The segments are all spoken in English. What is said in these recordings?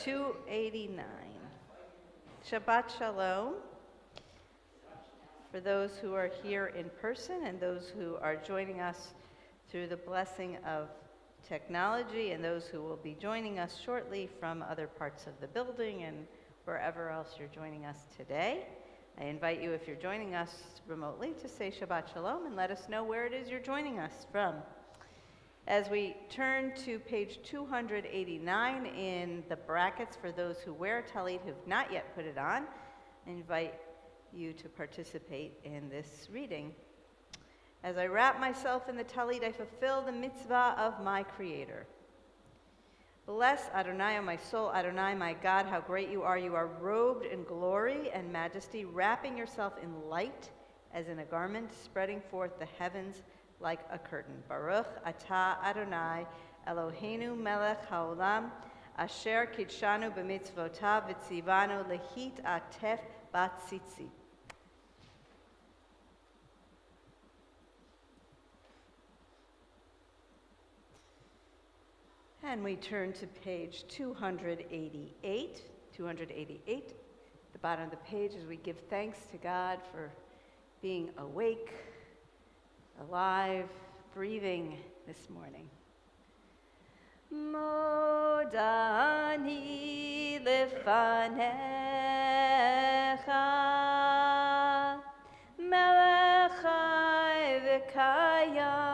289. Shabbat Shalom. For those who are here in person and those who are joining us through the blessing of technology and those who will be joining us shortly from other parts of the building and wherever else you're joining us today. I invite you, if you're joining us remotely, to say Shabbat Shalom and let us know where it is you're joining us from. As we turn to page 289 in the brackets for those who wear talit who've not yet put it on, I invite you to participate in this reading. As I wrap myself in the talit, I fulfill the mitzvah of my Creator. Bless Adonai, O my soul, Adonai, my God, how great you are. You are robed in glory and majesty, wrapping yourself in light as in a garment, spreading forth the heavens like a curtain. Baruch atah Adonai, Eloheinu melech haolam, asher kidshanu b'mitzvotav v'tzivanu lehit atef batzitzi. And we turn to page 288. 288, the bottom of the page, as we give thanks to God for being awake, alive, breathing this morning. Modani lefanecha, melech chai v'kayam,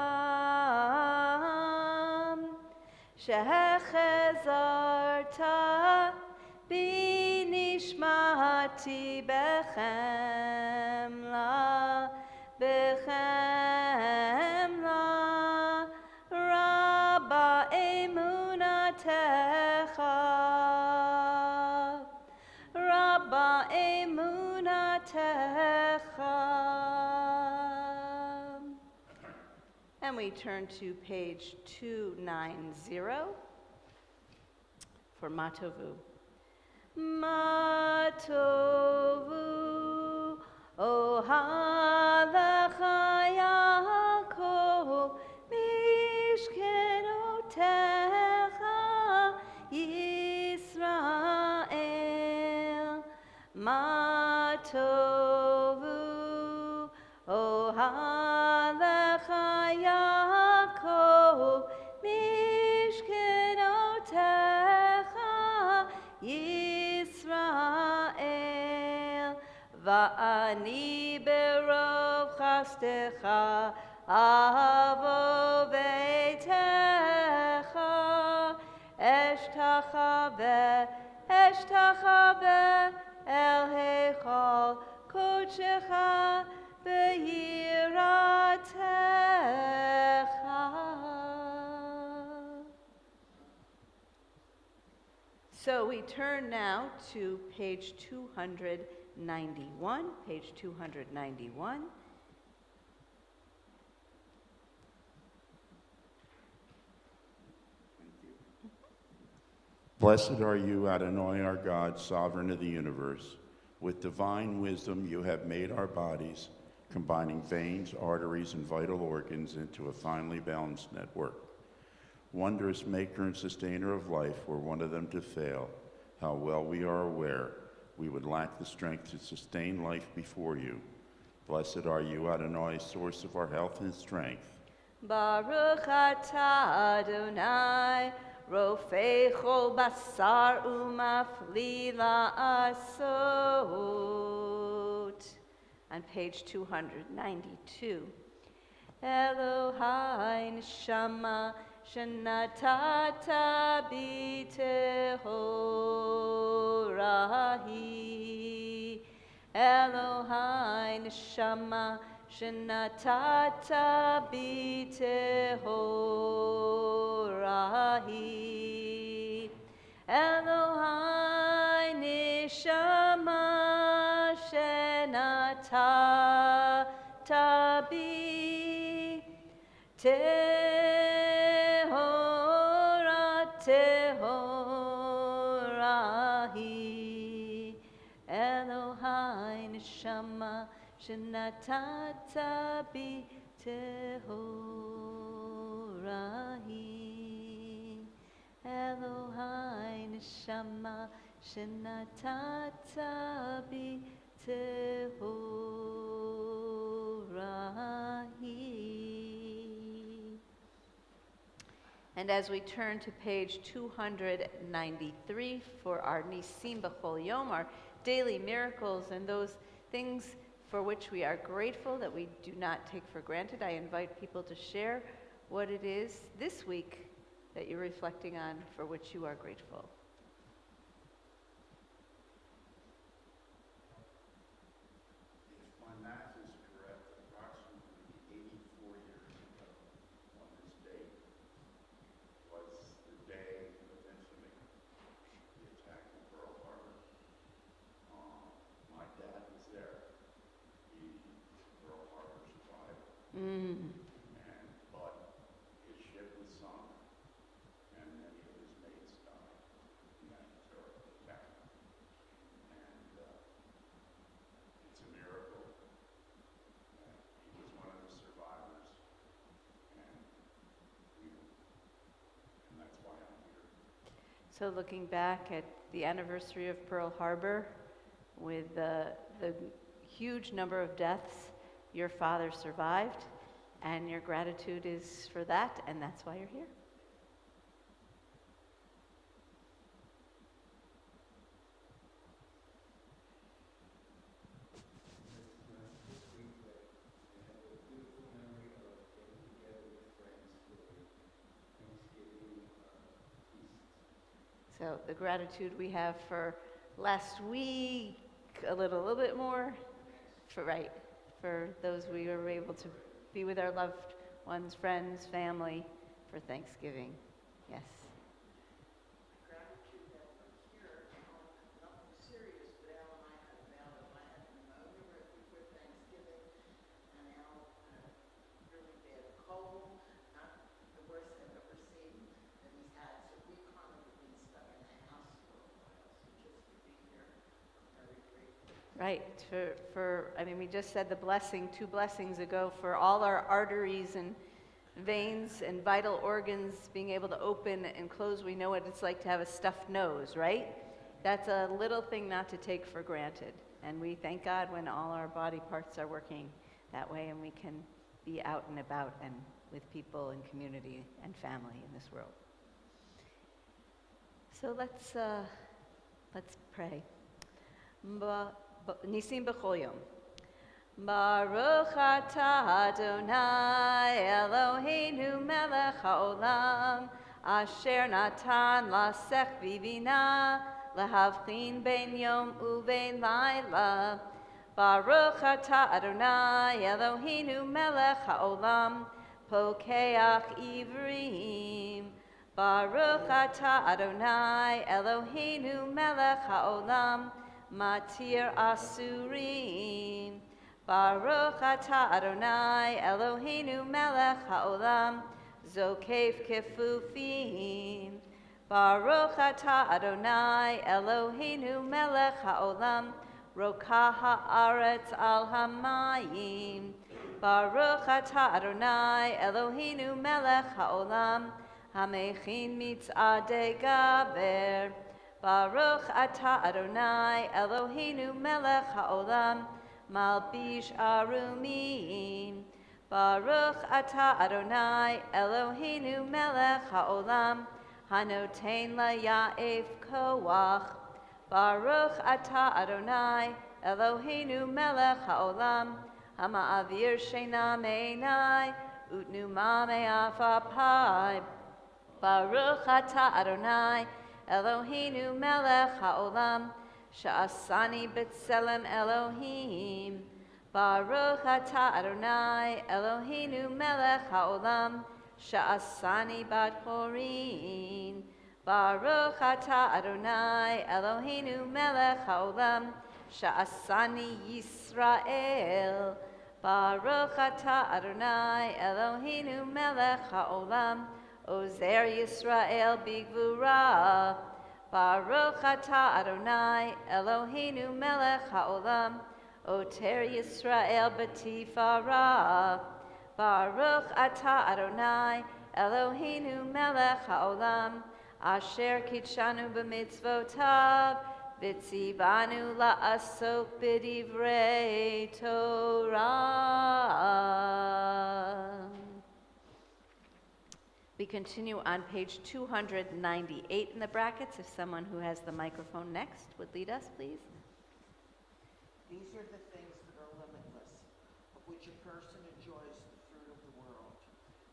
shehechezarta binishmati bechemla, bechemla, rabba emunatecha, rabba emunatecha. And we turn to page 290 for Matovu. Matovu, ohalecha Yaakov, mishkenotecha Yisrael. Matovu, ohalecha Yaakov, mishkenotecha Yisrael. Va'ani berov chastecha avo beitecha, eshtachave el heichal kodshecha be'yiratecha. So we turn now to page 291, page 291. Blessed are you, Adonai, our God, sovereign of the universe. With divine wisdom you have made our bodies, combining veins, arteries, and vital organs into a finely balanced network. Wondrous maker and sustainer of life, were one of them to fail, how well we are aware we would lack the strength to sustain life before you. Blessed are you, Adonai, source of our health and strength. Baruch atah Adonai, rofei chol basar umafli la'asot. On page 292. Elohai neshama shenatata b'tehorahi. Elohai neshama shenatata b'tehorahi. Elohai neshama shenatata b'tehorahi. Elohai neshama shenatata b'tehorahi. Elohai neshama הנשמה שנתת בי טהורה היא. And as we turn to page 293 for our Nisim B'chol Yom, our daily miracles and those things for which we are grateful that we do not take for granted, I invite people to share what it is this week that you're reflecting on for which you are grateful. If my math is correct, approximately 84 years ago on this date was the day of infamy, the attack in Pearl Harbor. My dad was there. He Pearl Harbor survived, but his ship was sunk, and many of his mates died in that terrible attack. And it's a miracle that he was one of the survivors, and that's why I'm here. So looking back at the anniversary of Pearl Harbor, with the huge number of deaths, your father survived, and your gratitude is for that, and that's why you're here. So the gratitude we have for last week, a little bit more, for those we were able to be with our loved ones, friends, family, for Thanksgiving. Yes. Gratitude that we're here, nothing serious, but Al and I had a bout of, I had pneumonia right before Thanksgiving, and Al had a really bad cold, not the worst I've ever seen that he's had, so we kind of been stuck in the house for a while, so just to be here, I'm very grateful. Right, we just said the blessing 2 blessings ago for all our arteries and veins and vital organs being able to open and close. We know what it's like to have a stuffed nose, right? That's a little thing not to take for granted. And we thank God when all our body parts are working that way and we can be out and about and with people and community and family in this world. So let's pray. Nisim B'chol Yom. Baruch atah Adonai Eloheinu melech haolam asher natan lasech bibina lehavchin ben yom uben laila. Baruch atah Adonai Eloheinu melech haolam pokeach ivrim. Baruch atah Adonai Eloheinu melech haolam matir asurim. Baruch atah Adonai Eloheinu melech haolam zokef kefufim. Baruch atah Adonai Eloheinu melech haolam rokah haaretz al hamayim. Baruch atah Adonai Eloheinu melech haolam hamechin mitzadei gaber. Baruch atah Adonai Eloheinu melech haolam malbish arumim. Baruch atah Adonai Eloheinu melech haolam hanoten laya'ef koach. Baruch atah Adonai Eloheinu melech haolam hama'avir sheina me'enai utnuma me'afapai. Baruch atah Adonai Eloheinu melech haolam sha'asani b'tselem Elohim. Baruch atah Adonai Eloheinu melech haolam sha'asani bat horin. Baruch atah Adonai Eloheinu melech haolam sha'asani Yisrael. Baruch atah Adonai Eloheinu melech haolam ozer Yisrael bigvura. Baruch atah Adonai Eloheinu melech haolam oter Yisrael b'tifara. Baruch atah Adonai Eloheinu melech haolam Asher kitshanu b'mitzvotav, v'tzivanu la'asok b'divrei Torah. We continue on page 298 in the brackets. If someone who has the microphone next would lead us, please. These are the things that are limitless, of which a person enjoys the fruit of the world,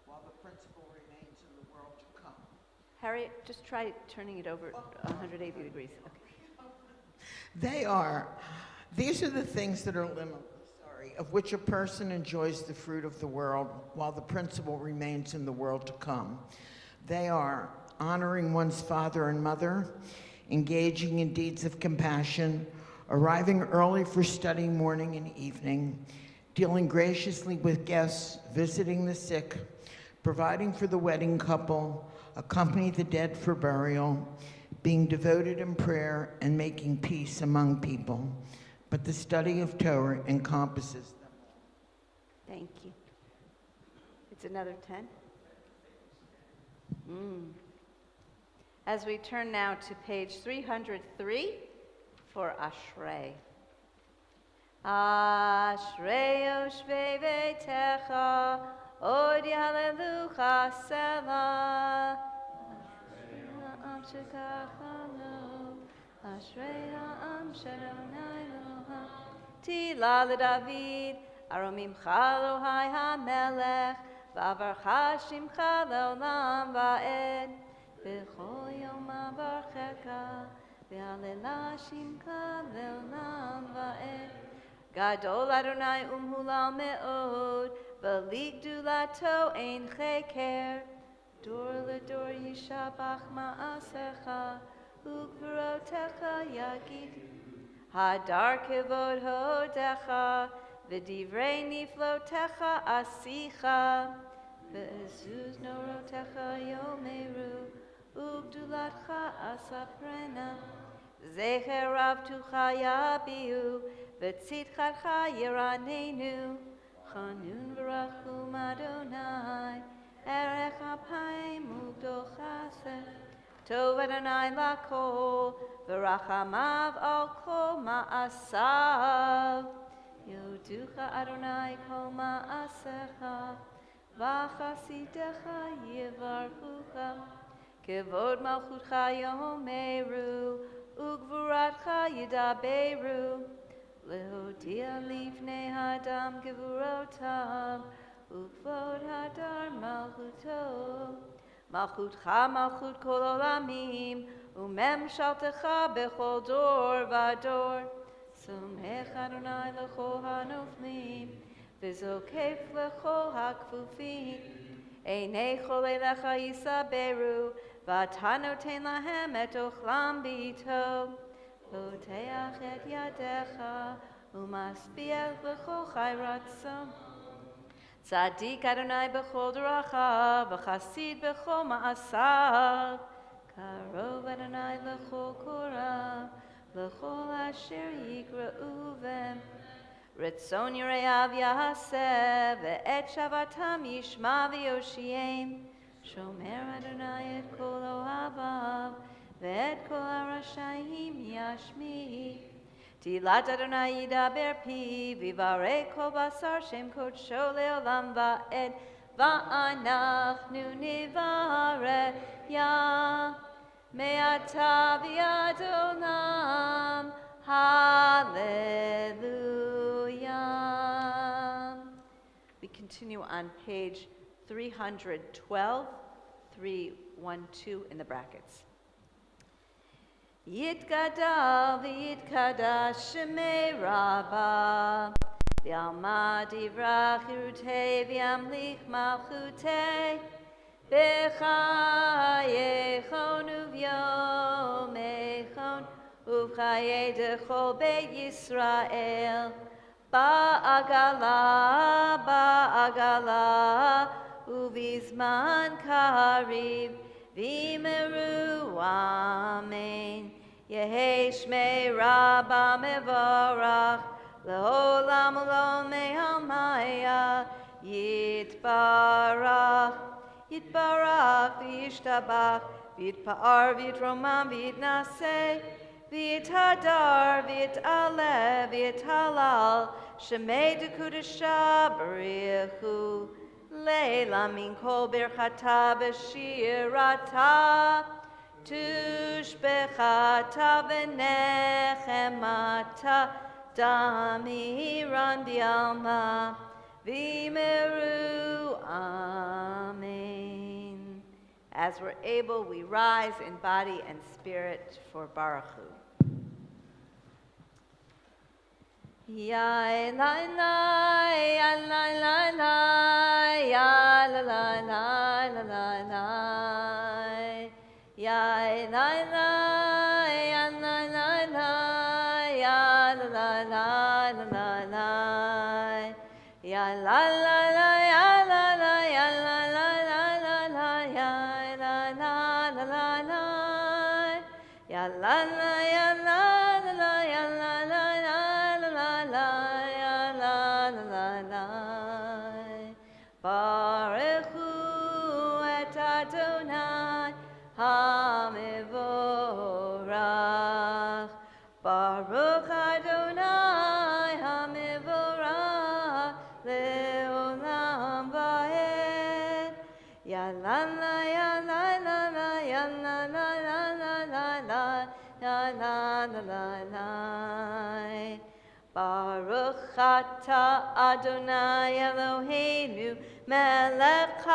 while the principle remains in the world to come. Harriet, just try turning it over 180 degrees. Okay. These are the things that are limitless, of which a person enjoys the fruit of the world, while the principle remains in the world to come. They are honoring one's father and mother, engaging in deeds of compassion, arriving early for study morning and evening, dealing graciously with guests, visiting the sick, providing for the wedding couple, accompanying the dead for burial, being devoted in prayer, and making peace among people. But the study of Torah encompasses them all. Thank you. It's another 10. As we turn now to page 303 for Ashrei. Ashrei yoshvei beitecha, od yalelucha selah. Ashrei ha'am shekachalo, Ashrei ha'am shadonai loha. Tila leDavid, aromim chalo hai hamelech, v'avarcha shimcha leolam va'ed. B'chol yom avarchecha, v'alela shimcha leolam va'ed. Gadol Adonai umhulal me'od, v'li gdulato ein cheker. Dor ledor yishabach ma'asecha, ugvurotecha yagid. Hadar kevod hodecha, v'divrei niflotecha asicha. V'ezuz norotecha yomeru, ugdulatcha asaprena. Zecher avtucha yabiu, v'tzitchacha yiranenu. Chanun v'rachum Adonai, erech apayim ugdochaseh. Tov Adonai lakol, v'rachamav al kol ma'asav. Yoducha Adonai kol ma'asecha, v'chasidecha yivarchucha. Kevod malchutcha yomeru, ugvuratcha yidaberu. Lehodia lifnei hadam gevurotav, ugvod hadar malchuto. Malchutcha malchut kol olamim, umemshaltecha bechol dor vador. Somech Adonai lechol hanoflim, v'zokef lechol hakfufim. Einei chol elecha yisaberu, v'tanoten lahem et ochlam b'ito. Poteach et yadecha, umasbiach b'chol chai ratzon. Tzadik Adonai b'chol dorachav, v'chasid b'chol ma'asav. Karov Adonai l'chol korav, l'chol asher yikra'u vem. Ritzon yireav yahaseh, ve'et shavatam yishma v'yoshiem. Shomer Adonai et kol ohavav, ve'et kol harashayim yashmi. Tilat Adonai yidaber pi, v'varei kol basar shem kodsho leolam va'ed, va'anachnu nivareh ya, me'ata v'yad olam, hallelujah. We continue on page 312, 312 in the brackets. Yitgadal v'yitkadash shemei Rabbah, v'yalma divrach yirutei v'yamlich malchutei, v'chayechon uv'yomechon uv'chayei dechol beit Yisrael, ba'agala, uv'izman karib, v'imeru amen. Yehei shmei Rabbah mevorach, le'olam u'lom me'almaya, yitbarach v'yishtabach, V'yitpa'ar, v'yitromam, v'yitnaseh, v'yithadar, v'yitaleh, v'yithalal, shemei dekudasha b'richu, leila min kol birchata v'shirata, tushbechata v'nechemata, damiran bialma, v'meru, amen. As we're able, we rise in body and spirit for Baruch Hu. Ya la la, ya la la la, ya la la la la la la, ya la la, ya la la la, ya la la la la la la, ya la la la, ya la la, ya la la la la la, ya la la la la la, ya la la, ya la la, ya la la la. Baruch Hu et Adonai HaMevorach. Baruch Adonai HaMevorach leolam vaed. Ya la la, ya la la la, ya la la la la la la, ya la la la la. Baruch atah Adonai Eloheinu melech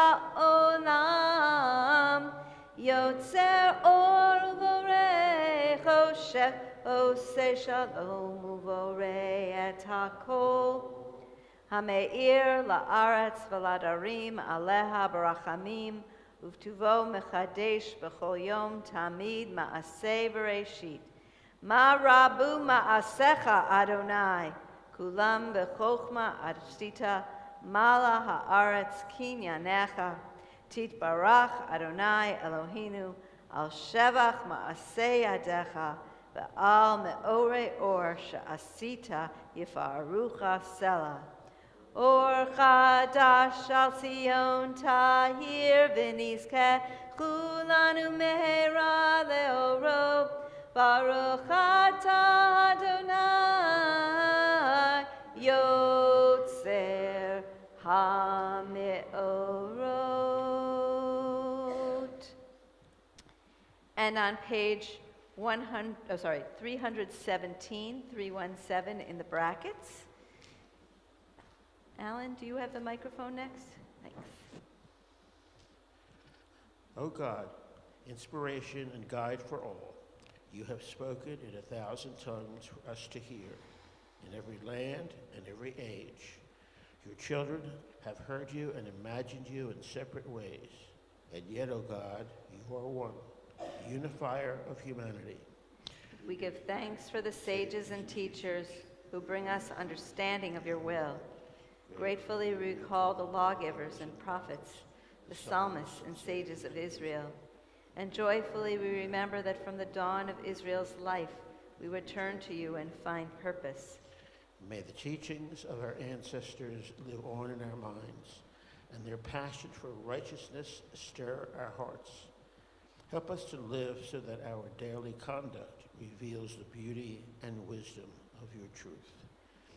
haolam yotzer or uvorech hoshech oseh shalom uvorech et hakol hameir la'aretz v'ladarim aleha barachamim uvtuvo mechadesh b'chol yom tamid ma'aseh v'reshit. Ma rabu ma'asecha Adonai, kulam b'chochma arsita, mala ha'aretz kinyanecha, titbarach Adonai Eloheinu, al shevach ma'aseh yadecha, ve'al me'ore or she'asita yifarucha sela. Or chadash al Sion tahir v'nizkeh, kulanu mehera le'oro, Baruch atah Adonai Yotzer HaMeorot. And on page 317 in the brackets. Alan, do you have the microphone next? Thanks. O God, inspiration and guide for all, you have spoken in 1,000 tongues for us to hear, in every land and every age. Your children have heard you and imagined you in separate ways. And yet, O God, you are one, unifier of humanity. We give thanks for the sages and teachers who bring us understanding of your will. Gratefully recall the lawgivers and prophets, the psalmists and sages of Israel. And joyfully we remember that from the dawn of Israel's life, we return to you and find purpose. May the teachings of our ancestors live on in our minds, and their passion for righteousness stir our hearts. Help us to live so that our daily conduct reveals the beauty and wisdom of your truth.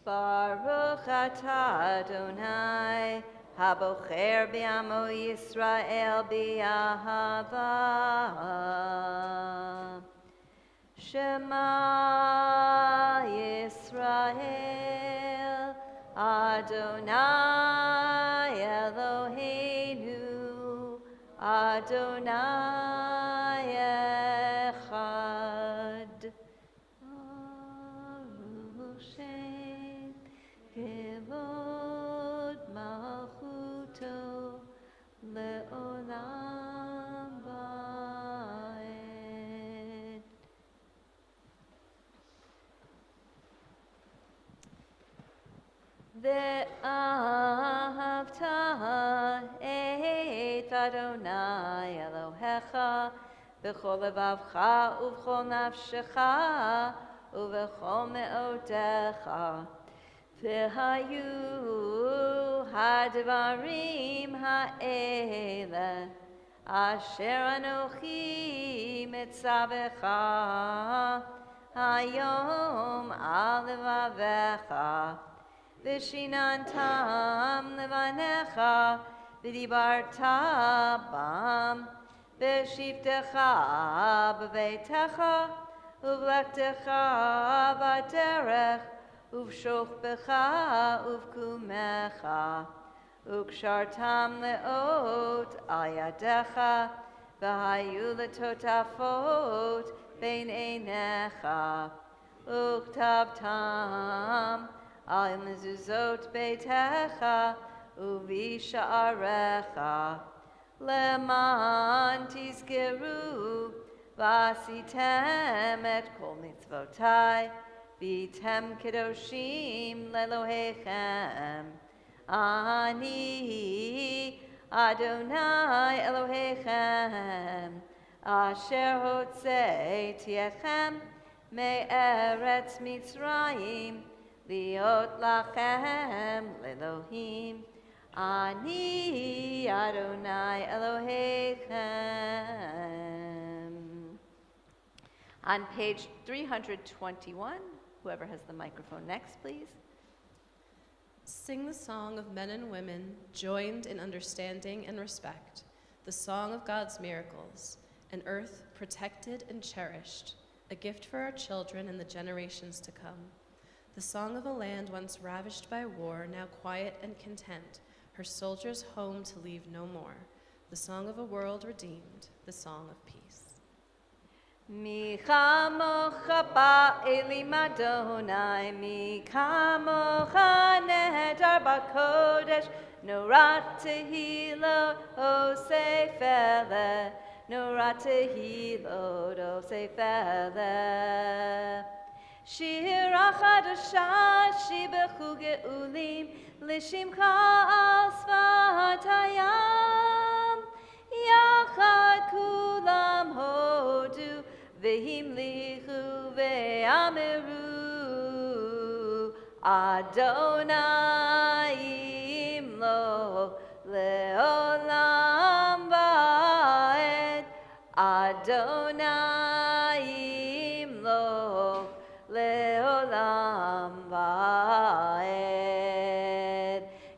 Baruch atah Adonai, habocher bi'amo Yisrael bi'ahava. Shema Yisrael, Adonai Eloheinu, Adonai echad. Baruch Shem kevod malchuto le'olam va'ed. Ve'ahavta et Adonai Elohecha v'chol levavcha uv'chol nafshecha uv'chol me'odecha v'hayu hadvarim ha'ele Asher Anochi Mitzavecha Hayom Al Levavecha Vishinantam Levanecha Vidibarta Bam Veshivtecha Bevetecha Uvlektecha Vaderech Uvshochbecha Uvkumecha Ukshartam leot al yadecha, v'hayu letotafot bein einecha. Uktavtam al mezuzot beitecha, uvisha'arecha. Leman tizgeru, v'asitem et kol mitzvotai, v'tem kedoshim lelohechem. Ani Adonai Elohechem Asher Hotzei Tiechem Me'eretz Mitzrayim Liot Lachem Lelohim Ani Adonai Elohechem. On page 321, whoever has the microphone next, please. Sing the song of men and women joined in understanding and respect, the song of God's miracles, an earth protected and cherished, a gift for our children and the generations to come. The song of a land once ravished by war, now quiet and content, her soldiers home to leave no more. The song of a world redeemed, the song of peace. Mi chamocha ba'elim Adonai, mi chamocha nehedar b'kodesh, norat tehilot osefele, norat tehilot osefele. Shira chadasha shibechu geulim, lishimcha al svatayam, yachad kulam hodu, V'himlichu ve'ameru Adonai imlo leolam va'ed Adonai imlo leolam va'ed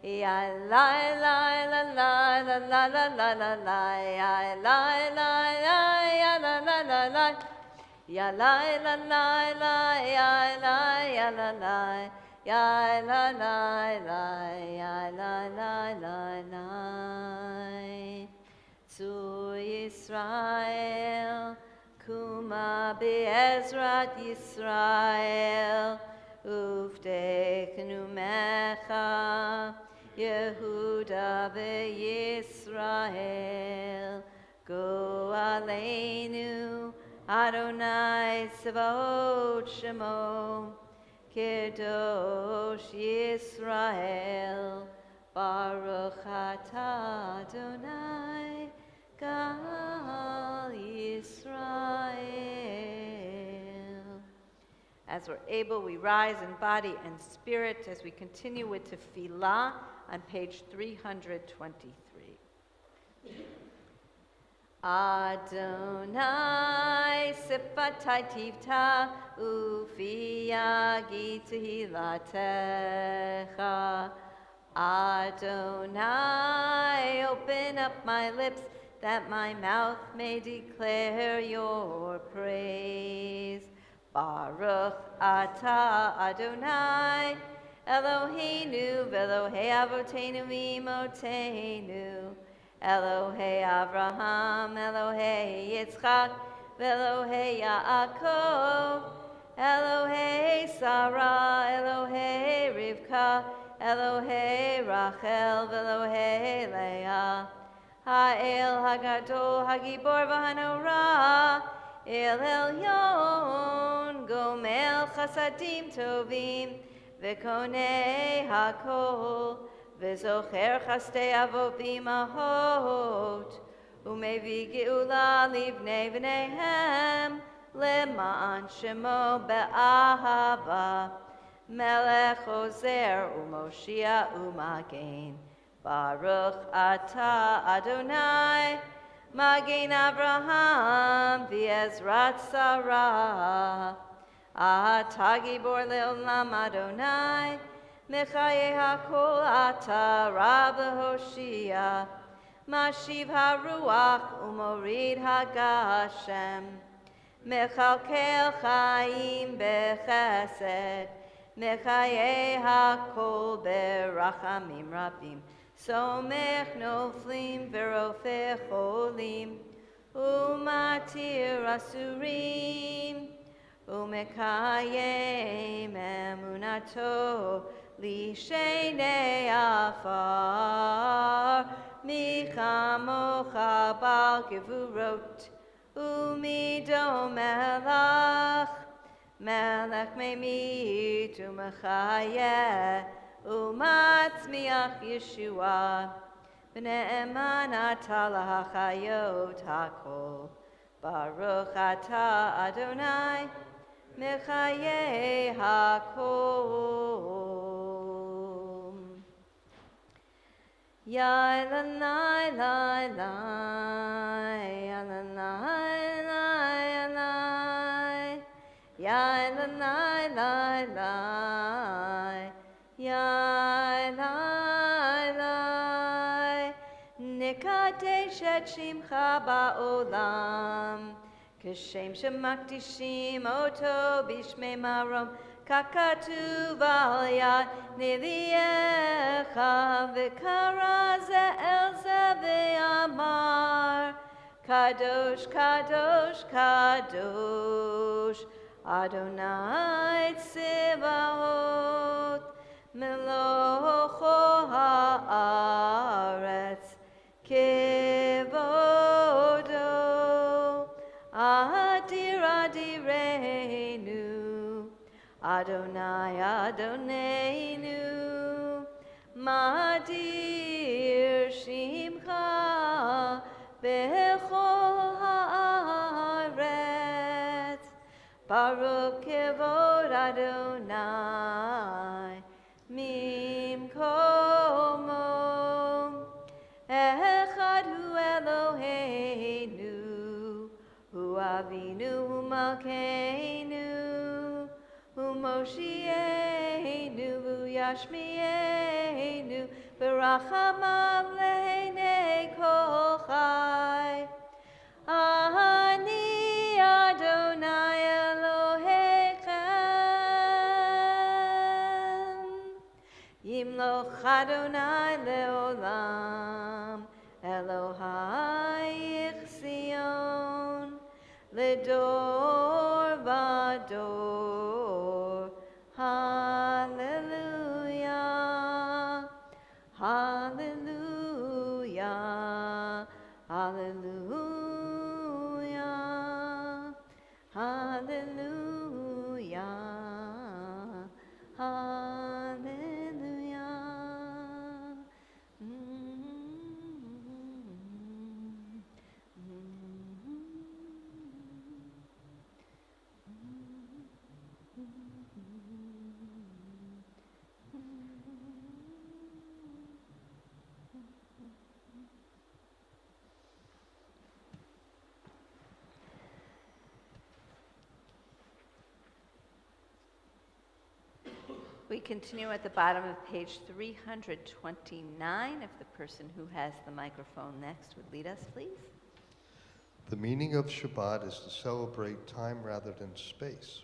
Ya la la la la la la la la la la ya la la la ya la la la la Ya la la la la ya la ya la la ya la la la ya la la la la Zu Yisrael kuma be'ezrat Yisrael uvdechnu mecha Yehuda ve'Yisrael go aleinu Adonai Sevaot Shemo Kedosh Yisrael Baruch Atah Adonai Gal Yisrael. As we're able, we rise in body and spirit as we continue with Tefillah on page 323. Adonai sifatai tivta ufi yagi tehilatecha. Adonai, open up my lips that my mouth may declare your praise. Baruch atah Adonai, Eloheinu v'Elohei avoteinu v'imotenu. Elohei Avraham, Elohei Yitzchak, Elohei Yaakov, Elohei Sarah, Elohei Rivka, Elohei Rachel, Elohei Leah, Ha'el Hagadol, Hagibor v'Hanora, El Elyon, Gomel Chasadim Tovim, V'konei Hakol, V'zocher chastei avot v'imahot, u'mevi geula livnei v'neihem, le'ma'an shemo be'ahava, melech ozer u'moshia u'magen, Baruch atah Adonai, Magen Abraham v'Ezrat Sarah. Ata Gibor Leolam Adonai, Mechaye HaKol Ata Rab Hoshia, Mashiv HaRuach Umorid HaGashem, Mechalkel Chaim Bechesed, Mechaye HaKol Berachamim Rabim, Somech Noflim Verofeh Cholim, Umatir Asurim, Umekayem emunato lishenei afar michamocha bal gevurot umido melach melech memit umechayeh umatzmiach Yeshua b'ne'eman ata lahachayot hakol Baruch ata Adonai Mechaye HaKol. Ya Elanai, Lai, Lai, Elanai, Lai, Lai, Ya Elanai, Lai, Lai, Ya Lai, Lai, Nekadesh et Shimcha ba'olam. Kishem shemakdishim oto bishmei marom kakatuv al yad neviecha v'kara ze'el ze ve'amar kadosh kadosh kadosh Adonai tzivahot melocho haaretz kevodo Adir Adirenu, Adonai Adonenu, Madir Shimcha Bechol Haaretz, Baruch Kevod Adonai, Mimkomo, Echad Hu Eloheinu, Hu Avinu Hu Malkeinu Hu Moshienu Hu Yashmienu Berachamav Leinei Kol Chai Ani Adonai Elohechem Yimloch Adonai Leolam Elohai Yichzion Ledor vador, hallelujah, hallelujah, hallelujah, hallelujah, hallelujah. We continue at the bottom of page 329. If the person who has the microphone next would lead us, please. The meaning of Shabbat is to celebrate time rather than space.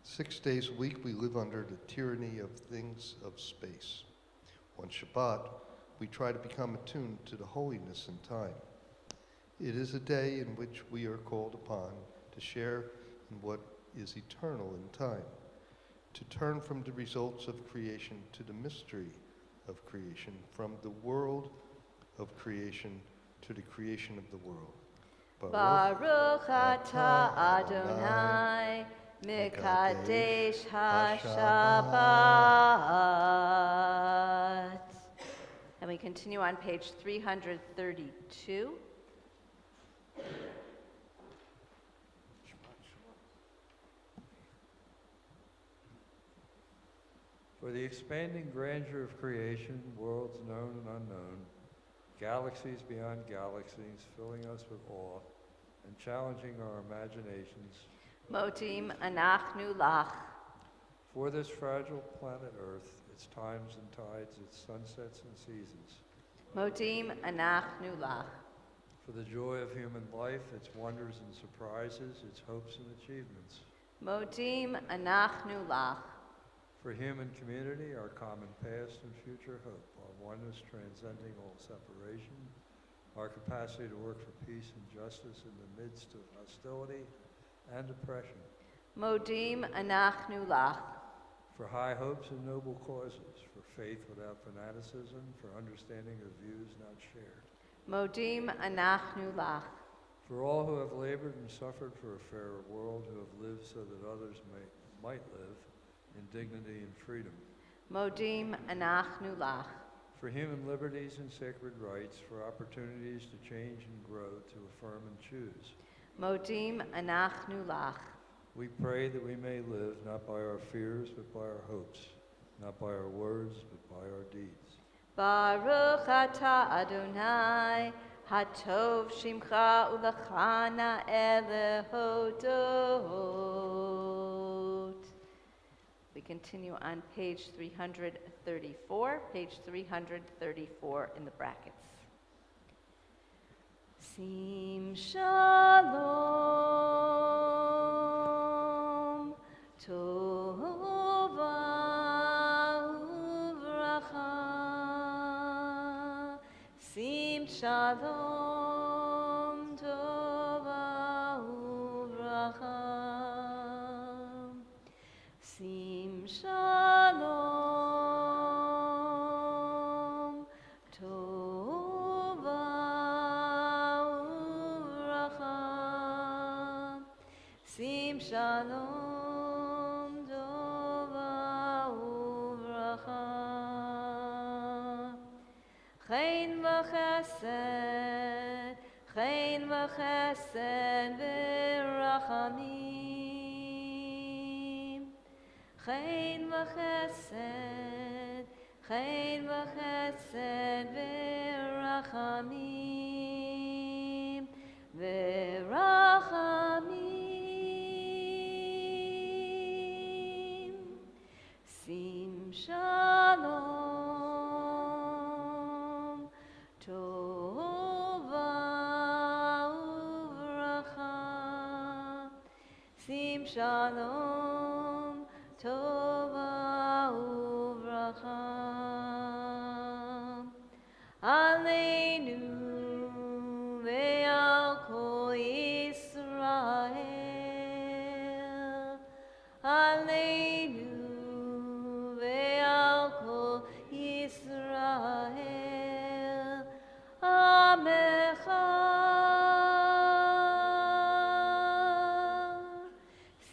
6 days a week we live under the tyranny of things of space. On Shabbat, we try to become attuned to the holiness in time. It is a day in which we are called upon to share in what is eternal in time, to turn from the results of creation to the mystery of creation, from the world of creation to the creation of the world. Baruch atah Adonai Mekadesh HaShabbat. And we continue on page 332. For the expanding grandeur of creation, worlds known and unknown, galaxies beyond galaxies, filling us with awe and challenging our imaginations. Motim anachnu lach. For this fragile planet Earth, its times and tides, its sunsets and seasons. Motim anachnu lach. For the joy of human life, its wonders and surprises, its hopes and achievements. Motim anachnu lach. For human community, our common past and future hope, our oneness transcending all separation, our capacity to work for peace and justice in the midst of hostility and oppression. Modim anachnu lach. For high hopes and noble causes, for faith without fanaticism, for understanding of views not shared. Modim anachnu lach. For all who have labored and suffered for a fairer world, who have lived so that others might live in dignity and freedom. Modim anachnu lach. For human liberties and sacred rights, for opportunities to change and grow, to affirm and choose. Modim anachnu lach. We pray that we may live not by our fears, but by our hopes, not by our words, but by our deeds. Baruch atah Adonai, hatov shimcha ulachana elehodot. We continue on page 334, page 334 in the brackets. Sim shalom, tova uvracha. Sim shalom, tova uvracha. Sim shalom, tova uvracha. Sim shalom, tova uvracha. Chen v'chesed, chen v'chesed v'rachamim. Chen v'chesed, chen v'chesed v'rachamim, v'rachamim. Sim shalom, tova uvracha. Sim shalom, tova uvracha. Aleinu ve'al kol Yisrael. Aleinu ve'al kol Yisrael. Amecha.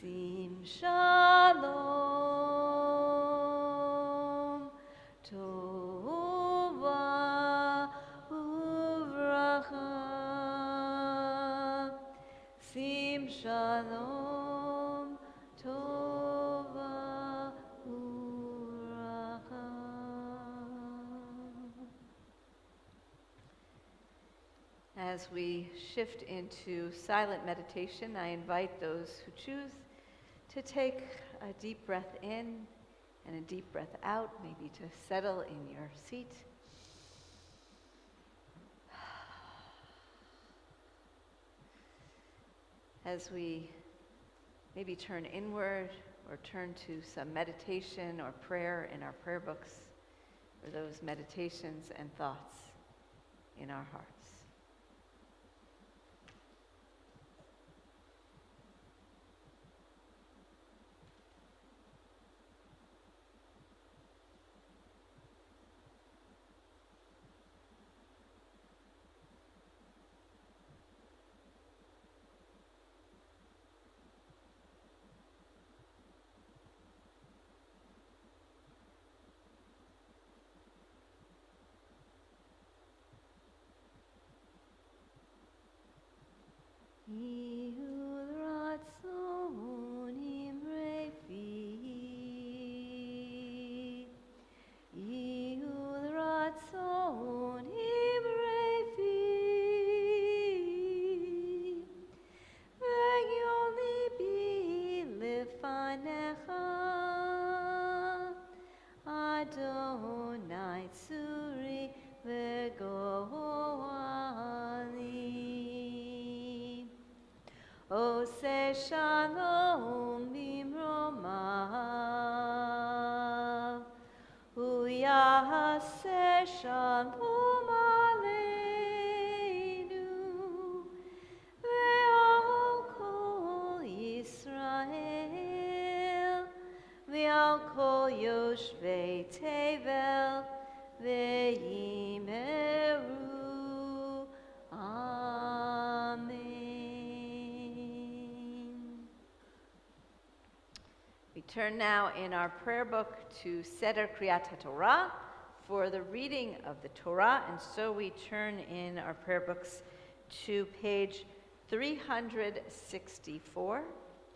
Sim shalom, tova uvracha. Sim shalom, tova uvracha. As we shift into silent meditation, I invite those who choose to take a deep breath in and a deep breath out, maybe to settle in your seat. As we maybe turn inward or turn to some meditation or prayer in our prayer books, or those meditations and thoughts in our hearts. lefanecha Adonai tsuri v'goali Ose shalom bimromav Uyahase shalom aleinu Ve'al kol Yisrael Ve'al kol yoshvei tevel Ve'imeru Amen. We turn now in our prayer book to Seder Kriyat HaTorah for the reading of the Torah, and so we turn in our prayer books to page 364.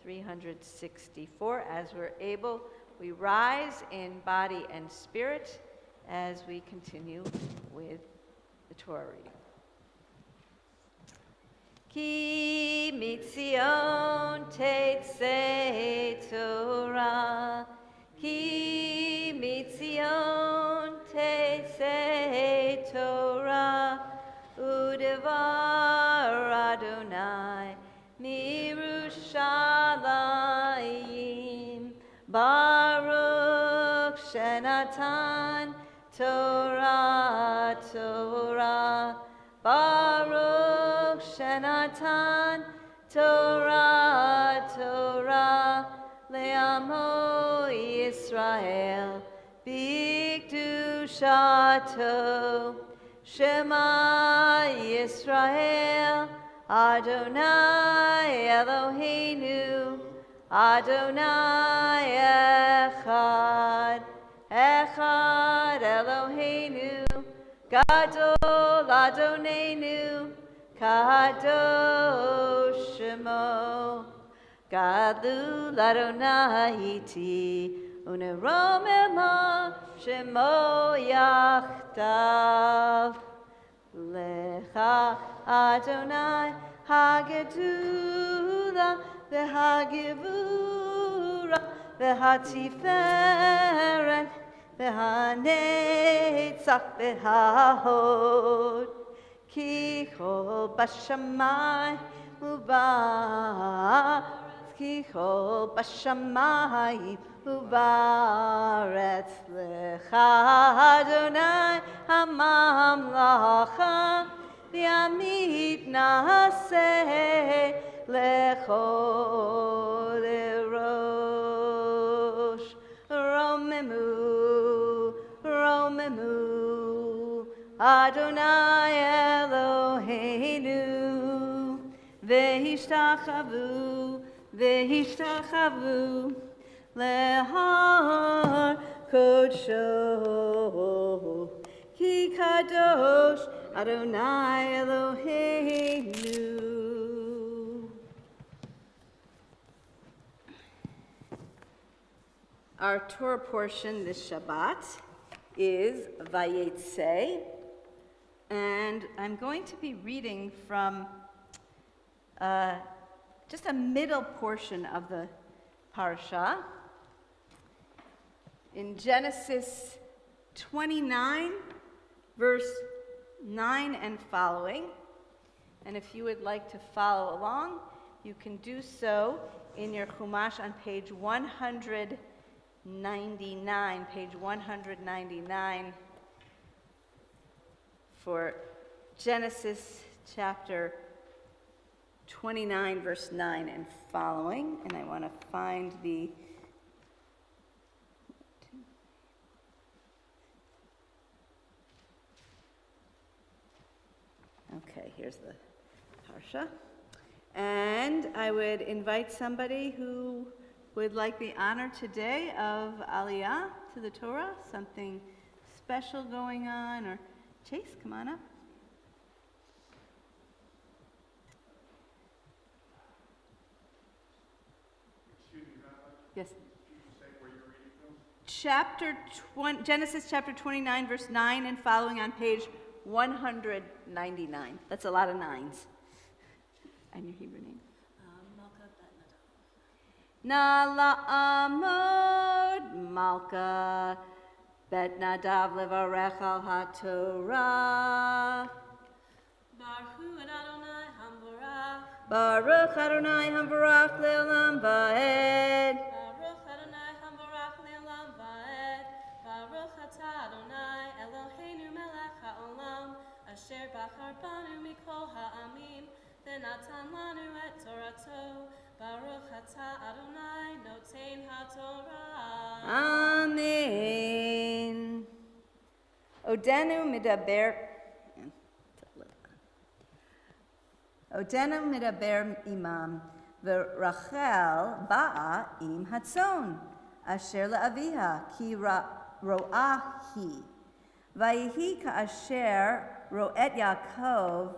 364. As we're able, we rise in body and spirit as we continue with the Torah reading. Ki mitzion tetzei Torah, Ki mitzion tetzei Torah, Udevar Adonai mirushalayim, Baruch shenatan Torah, Torah, Baruch shenatan Torah, Torah, le'amo Yisrael, b'kedushato, Shema Yisrael, Adonai Eloheinu, Adonai Echad, Echad Eloheinu, Gadol Adonenu, Kadosh Shemo, Gadol Adonai iti, Uneromema Shemo Yachtav, Lecha Adonai Hagedula V'Hagevura V'Hatiferet V'Hanetzach V'Hahod Ki Chol Bashamai U'Ba'aretz Ki Chol Bashamai U'Ba'aretz Lecha Adonai HaMamlacha V'Yamit Na'aseh Lechol Erosh Romemu, Romemu Adonai Eloheinu V'Hishtachavu, V'Hishtachavu Lehar Kodsho Ki Kadosh Adonai Eloheinu. Our Torah portion this Shabbat is Vayetze, and I'm going to be reading from just a middle portion of the parasha in Genesis 29, verse 9 and following. And if you would like to follow along, you can do so in your Chumash on page 199, page 199 for Genesis chapter 29, verse 9 and following. And I want to find the okay, here's the parsha. And I would invite somebody who would like the honor today of Aliyah to the Torah, something special going on, or Chase, come on up. Excuse me, Rabbi? Yes. Could you say where you're reading from? Genesis chapter 29, verse 9 and following on page 199. That's a lot of nines. And your Hebrew name? Na la'amod malka bet nadav levarech al haTorah. Baruch Adonai Hambarach. Baruch Adonai Hamvarach le'olam va'ed. Baruch Adonai Hambarach le'olam va'ed. Baruch atah Adonai Eloheinu melech ha'olam. Asher bachar banu mikol ha'amim. V'natan lanu et Torato. Baruch atah Adonai noten ha'Torah. Amen. Odenu midaber imam v'Rachel ba'a im hatzon asher la'aviha ki ro'ah hi vayihi ka'asher ro'et Yaakov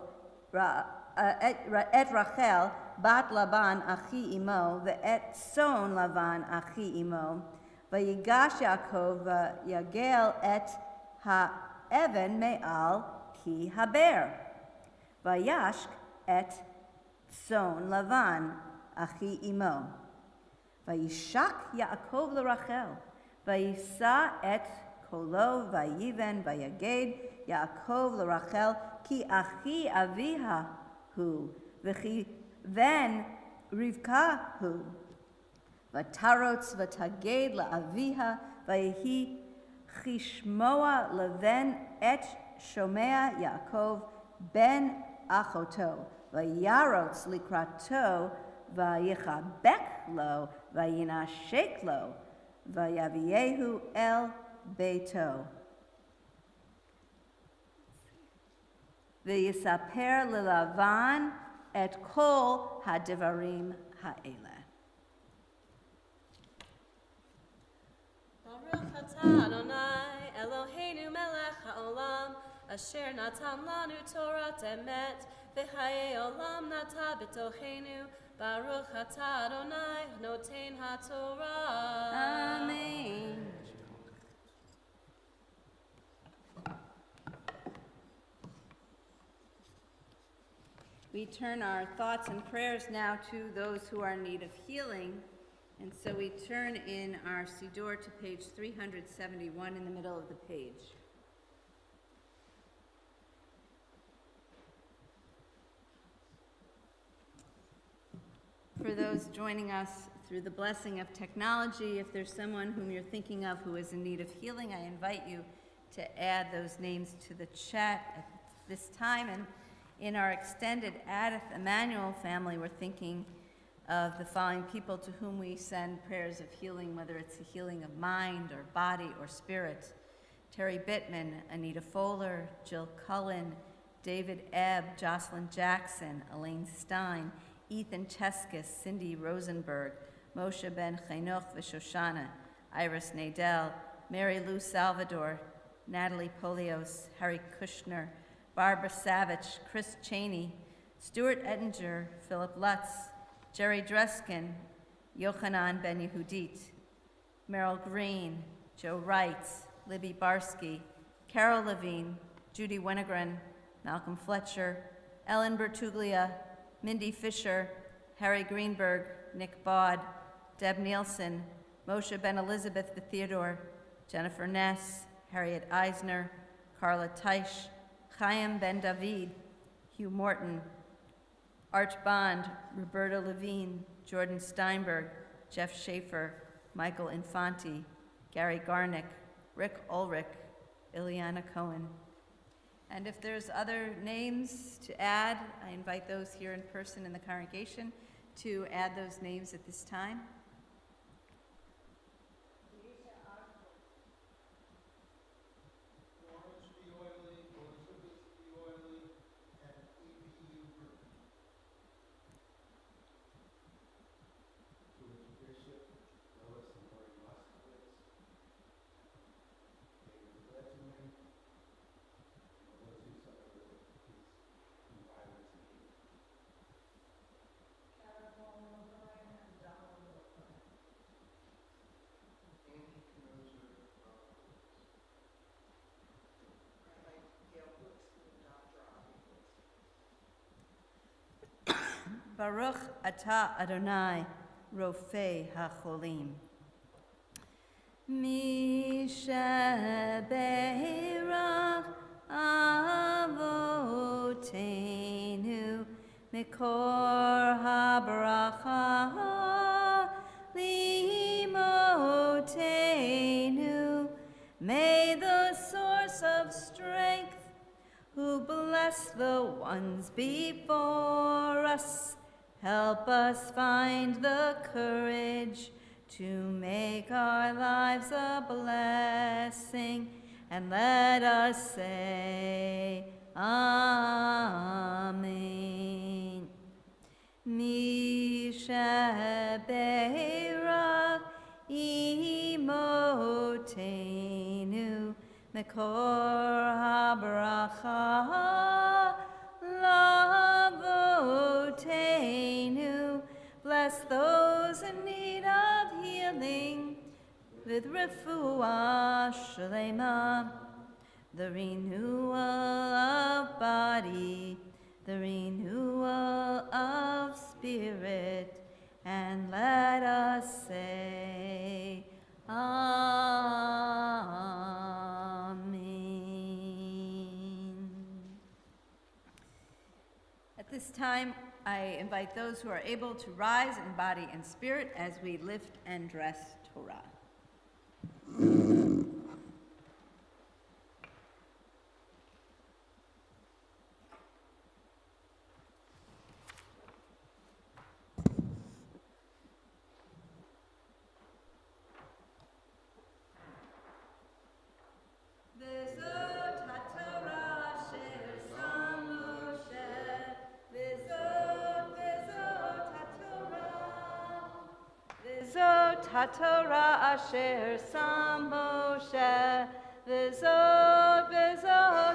et Rachel bat Laban achi imo ve'et son Lavan achi imo vayigash Yaakov v'yagel et ha'even me'al ki haber vayashk et son Lavan achi imo. Vayishak Yaakov l'Rachel, vayisa et kolo vayiven vayaged Yaakov l'Rachel ki achi aviha hu, v'chi ven Rivka hu. Vatarotz vataged la'aviha vayihi chishmoa leven et shomea Yaakov ben achoto. Vayarotz likrato, vayichabek lo, vayinashek lo, vayaviehu el beito. Vayisaper lelavan et kol hadivarim ha'ele. Baruch atah Adonai Eloheinu melech ha'olam. Asher natan lanu Torah emet. V'chayei olam nata b'tochenu. Baruch atah Adonai noten ha'Torah. Amen. We turn our thoughts and prayers now to those who are in need of healing. And so we turn in our Siddur to page 371 in the middle of the page. For those joining us through the blessing of technology, if there's someone whom you're thinking of who is in need of healing, I invite you to add those names to the chat at this time. And in our extended Adith Emmanuel family, we're thinking of the following people to whom we send prayers of healing, whether it's a healing of mind or body or spirit. Terry Bittman, Anita Fowler, Jill Cullen, David Ebb, Jocelyn Jackson, Elaine Stein, Ethan Cheskis, Cindy Rosenberg, Moshe Ben Chenoch V'Shoshana, Iris Nadell, Mary Lou Salvador, Natalie Polios, Harry Kushner, Barbara Savage, Chris Cheney, Stuart Ettinger, Philip Lutz, Jerry Dreskin, Yochanan Ben Yehudit, Merrill Green, Joe Wright, Libby Barsky, Carol Levine, Judy Wenegren, Malcolm Fletcher, Ellen Bertuglia, Mindy Fisher, Harry Greenberg, Nick Baud, Deb Nielsen, Moshe Ben Elizabeth the Theodore, Jennifer Ness, Harriet Eisner, Carla Teisch, Chaim Ben David, Hugh Morton, Arch Bond, Roberta Levine, Jordan Steinberg, Jeff Schaefer, Michael Infanti, Gary Garnick, Rick Ulrich, Ileana Cohen. And if there's other names to add, I invite those here in person in the congregation to add those names at this time. Baruch atah Adonai, Rofei HaCholim. Mishabeirach Avotenu Mikor HaBracha Limotenu. May the source of strength, who bless the ones before us, help us find the courage to make our lives a blessing, and let us say, Amen. Mishabeirach imotenu Mekor habracha lavotenu. Bless those in need of healing with refuah shlema, the renewal of body, the renewal of spirit, and let us say, Amen. At this time, I invite those who are able to rise in body and spirit as we lift and dress Torah. HaTorah asher sam Moshe, v'zot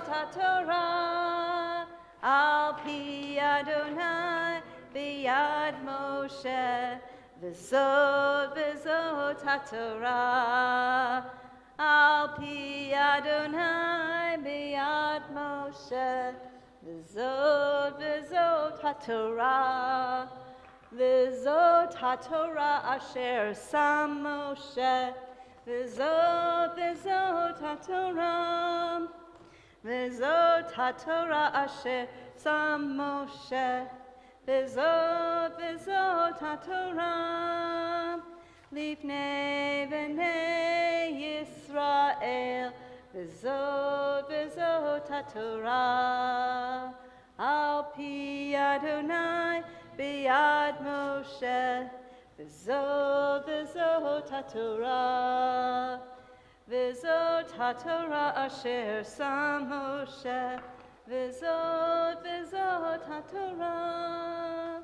HaTorah, al pi Adonai b'yad Moshe, v'zot HaTorah, al pi Adonai b'yad Moshe, v'zot HaTorah. V'zot HaTorah asher sam Moshe, v'zot HaTorah, v'zot HaTorah asher sam Moshe, v'zot HaTorah, lifnei b'nei Yisrael, v'zot HaTorah, al pi Adonai b'yad Moshe, v'zot HaTorah, v'zot HaTorah asher sam Moshe, v'zot HaTorah,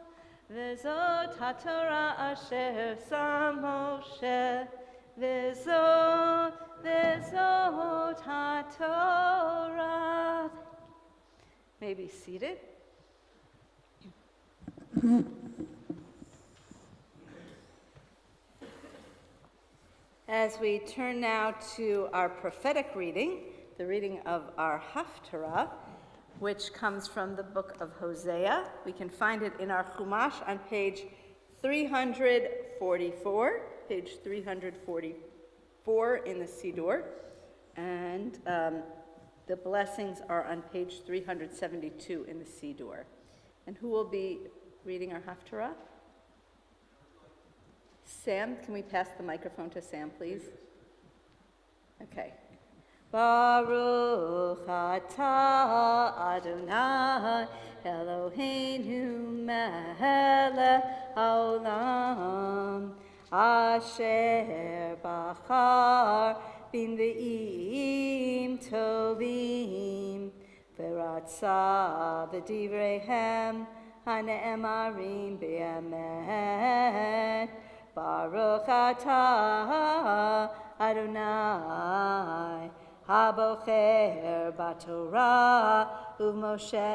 v'zot HaTorah asher sam Moshe, v'zot HaTorah. May be seated. As we turn now to our prophetic reading, the reading of our Haftarah, which comes from the book of Hosea. We can find it in our Chumash on page 344, page 344 in the Siddur, and the blessings are on page 372 in the Siddur. And who will be reading our Haftarah? Sam, can we pass the microphone to Sam, please? Okay. Baruch atah Adonai Eloheinu melech haolam asher bachar b'nvi'im tovim v'ratza b'divreihem hane'emarim b'emet. Baruch atah Adonai habocher b'Torah u'Moshe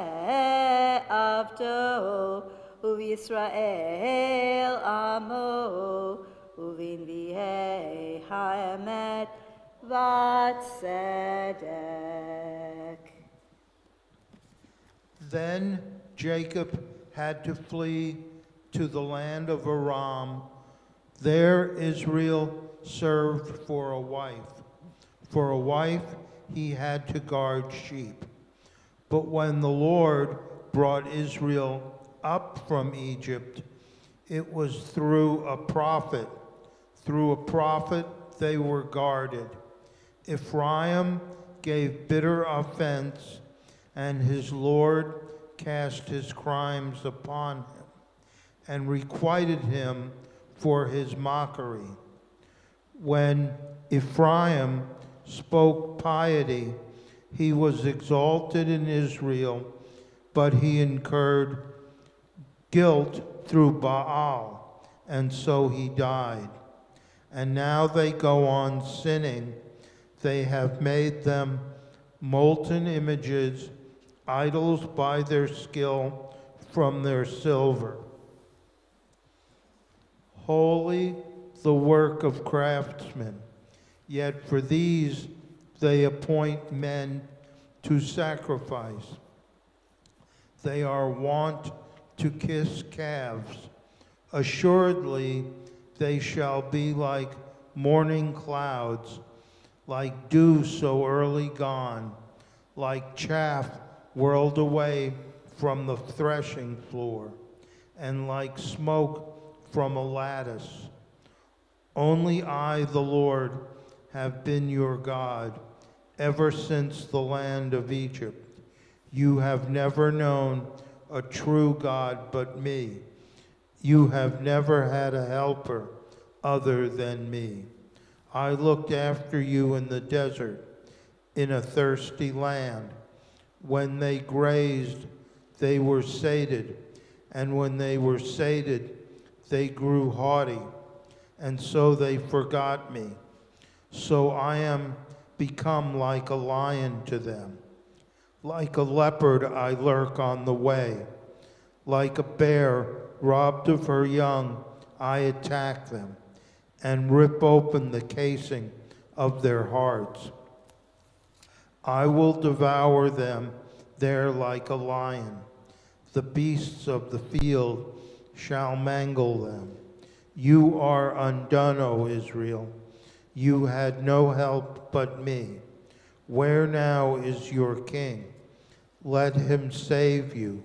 avdo u'Yisrael amo u'v'nvi'ei ha'emet v'tzedek. Then Jacob had to flee to the land of Aram, There Israel served for a wife. For a wife he had to guard sheep. But when the Lord brought Israel up from Egypt, it was through a prophet. Through a prophet they were guarded. Ephraim gave bitter offense, and his Lord cast his crimes upon him and requited him for his mockery. When Ephraim spoke piety, he was exalted in Israel, but he incurred guilt through Baal, and so he died. And now they go on sinning. They have made them molten images, idols by their skill from their silver. Holy the work of craftsmen, yet for these they appoint men to sacrifice. They are wont to kiss calves. Assuredly, they shall be like morning clouds, like dew so early gone, like chaff whirled away from the threshing floor, and like smoke from a lattice. Only I, the Lord, have been your God, ever since the land of Egypt. You have never known a true God but me. You have never had a helper other than me. I looked after you in the desert, in a thirsty land. When they grazed, they were sated, and when they were sated, they grew haughty, and so they forgot me. So I am become like a lion to them. Like a leopard I lurk on the way. Like a bear robbed of her young, I attack them and rip open the casing of their hearts. I will devour them there like a lion. The beasts of the field shall mangle them. You are undone, O Israel. You had no help but me. Where now is your king? Let him save you.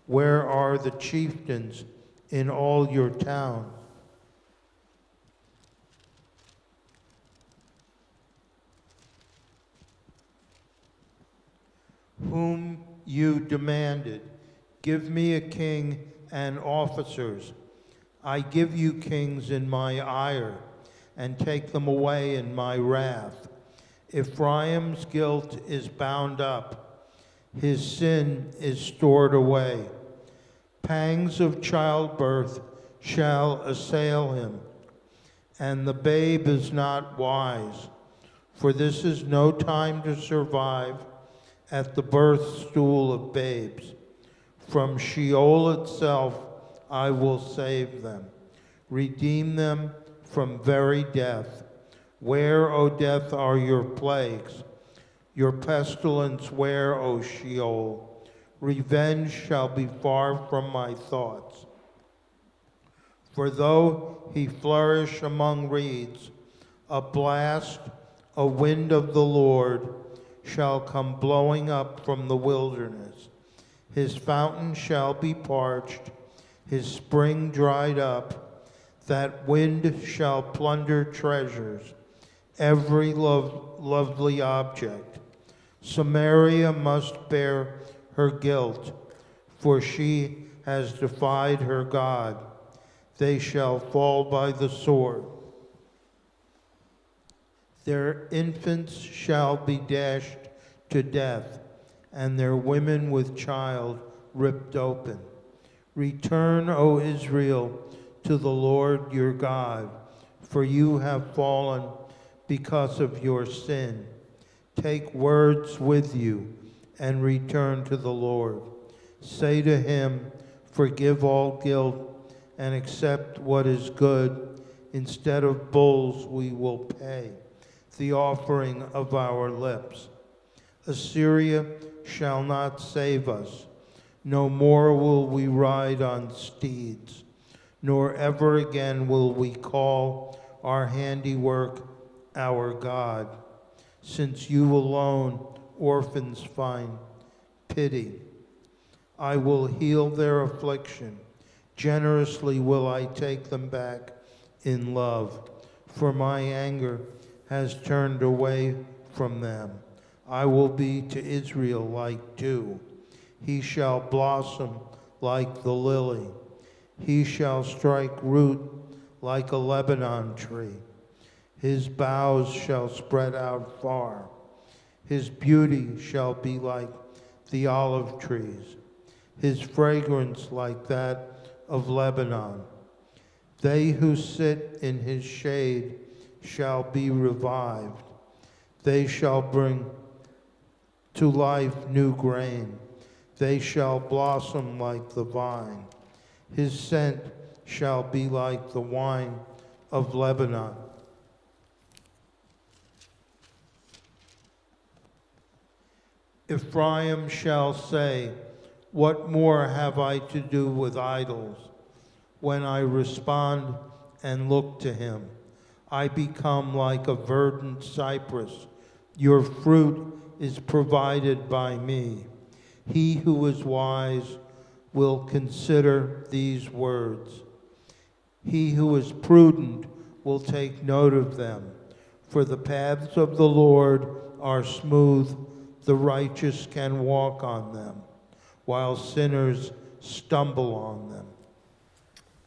Where are the chieftains in all your towns? Whom you demanded, give me a king and officers. I give you kings in my ire, and take them away in my wrath. Ephraim's guilt is bound up, his sin is stored away. Pangs of childbirth shall assail him, and the babe is not wise, for this is no time to survive at the birth stool of babes. From Sheol itself I will save them, redeem them from very death. Where, O death, are your plagues? Your pestilence where, O Sheol? Revenge shall be far from my thoughts. For though he flourish among reeds, a blast, a wind of the Lord, shall come blowing up from the wilderness. His fountain shall be parched, his spring dried up. That wind shall plunder treasures, every lovely object. Samaria must bear her guilt, for she has defied her God. They shall fall by the sword. Their infants shall be dashed to death, and their women with child ripped open. Return, O Israel, to the Lord your God, for you have fallen because of your sin. Take words with you and return to the Lord. Say to him, forgive all guilt and accept what is good. Instead of bulls we will pay the offering of our lips. Assyria shall not save us. No more will we ride on steeds, nor ever again will we call our handiwork our God, since you alone, orphans, find pity. I will heal their affliction. Generously will I take them back in love, for my anger has turned away from them. I will be to Israel like dew. He shall blossom like the lily. He shall strike root like a Lebanon tree. His boughs shall spread out far. His beauty shall be like the olive trees, his fragrance like that of Lebanon. They who sit in his shade shall be revived. They shall bring to life new grain. They shall blossom like the vine. His scent shall be like the wine of Lebanon. Ephraim shall say, what more have I to do with idols? When I respond and look to him, I become like a verdant cypress. Your fruit is provided by me. He who is wise will consider these words. He who is prudent will take note of them. For the paths of the Lord are smooth, the righteous can walk on them, while sinners stumble on them.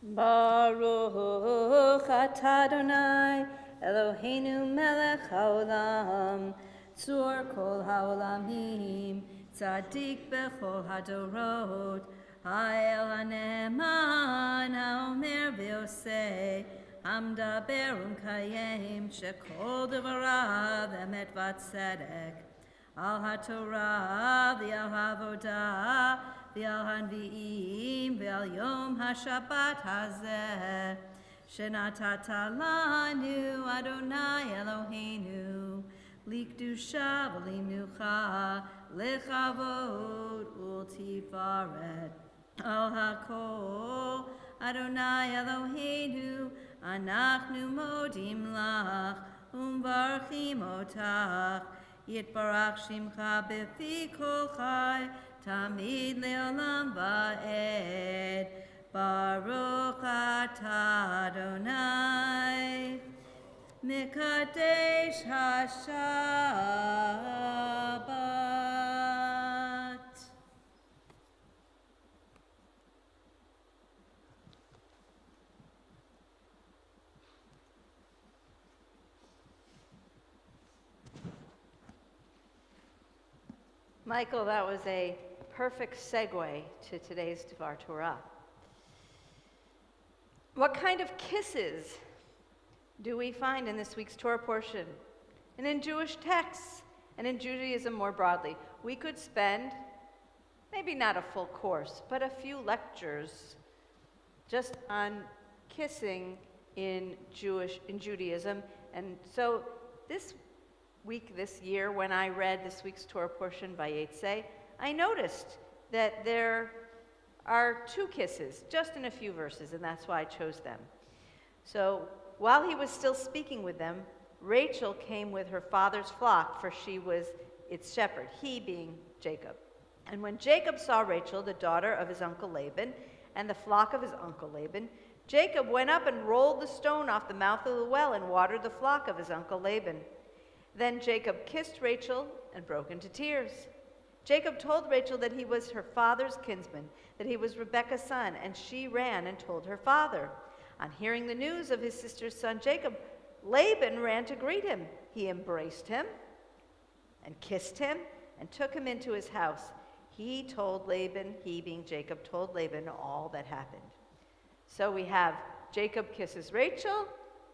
Baruch atah Adonai, Eloheinu melech haolam, tzur kol haolamim, tzadik bechol hadorot, ha'el ha'ne'eman ha'omer v'oseh, hamdaber u'mkayem, shekol devarav emet v'tzedek, al haTorah v'al havodah, v'al hanvi'im v'al yom haShabbat hazeh, shenatata lanu Adonai Eloheinu, likdusha v'limucha, lechavod u'tifaret, al hakol Adonai Eloheinu, anachnu modim lach, umvarchim otach, yitbarach shimcha b'fi kol chai, tamid le'olam va'ed, Baruch atah Adonai, Mekadesh HaShabbat. Michael, that was a perfect segue to today's Dvar Torah. What kind of kisses do we find in this week's Torah portion and in Jewish texts and in Judaism more broadly? We could spend maybe not a full course, but a few lectures just on kissing in Judaism. And so this week, this year, when I read this week's Torah portion by Yetzeh, I noticed that there are two kisses, just in a few verses, and that's why I chose them. So while he was still speaking with them, Rachel came with her father's flock, for she was its shepherd, he being Jacob. And when Jacob saw Rachel, the daughter of his uncle Laban, and the flock of his uncle Laban, Jacob went up and rolled the stone off the mouth of the well and watered the flock of his uncle Laban. Then Jacob kissed Rachel and broke into tears. Jacob told Rachel that he was her father's kinsman, that he was Rebekah's son, and she ran and told her father. On hearing the news of his sister's son Jacob, Laban ran to greet him. He embraced him and kissed him and took him into his house. He told Laban, he being Jacob, told Laban all that happened. So we have Jacob kisses Rachel,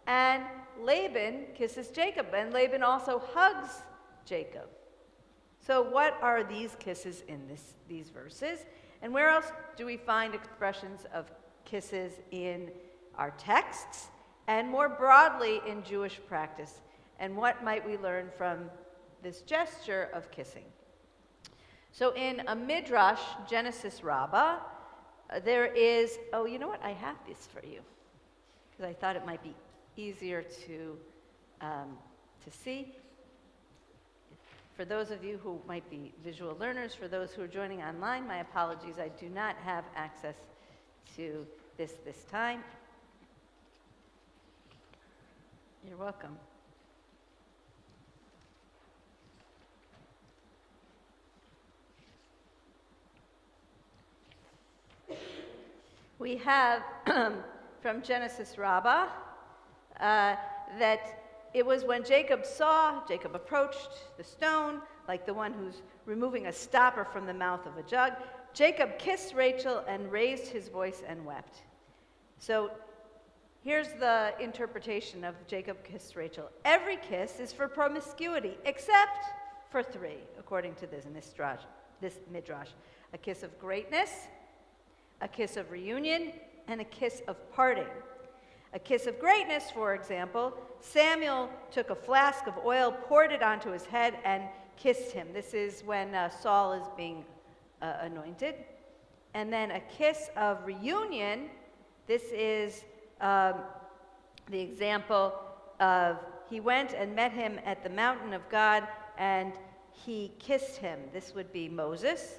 and Laban kisses Jacob, and Laban also hugs Jacob. So what are these kisses in these verses? And where else do we find expressions of kisses in our texts and more broadly in Jewish practice? And what might we learn from this gesture of kissing? So in a Midrash, Genesis Rabbah, There is, oh, you know what? I have this for you because I thought it might be easier to see. For those of you who might be visual learners, for those who are joining online, my apologies. I do not have access to this time. You're welcome. We have from Genesis Rabbah that it was when Jacob approached the stone, like the one who's removing a stopper from the mouth of a jug. Jacob kissed Rachel and raised his voice and wept. So here's the interpretation of Jacob kissed Rachel. Every kiss is for promiscuity, except for three, according to this midrash. A kiss of greatness, a kiss of reunion, and a kiss of parting. A kiss of greatness, for example, Samuel took a flask of oil, poured it onto his head, and kissed him. This is when Saul is being anointed. And then a kiss of reunion, this is the example of he went and met him at the mountain of God, and he kissed him. This would be Moses.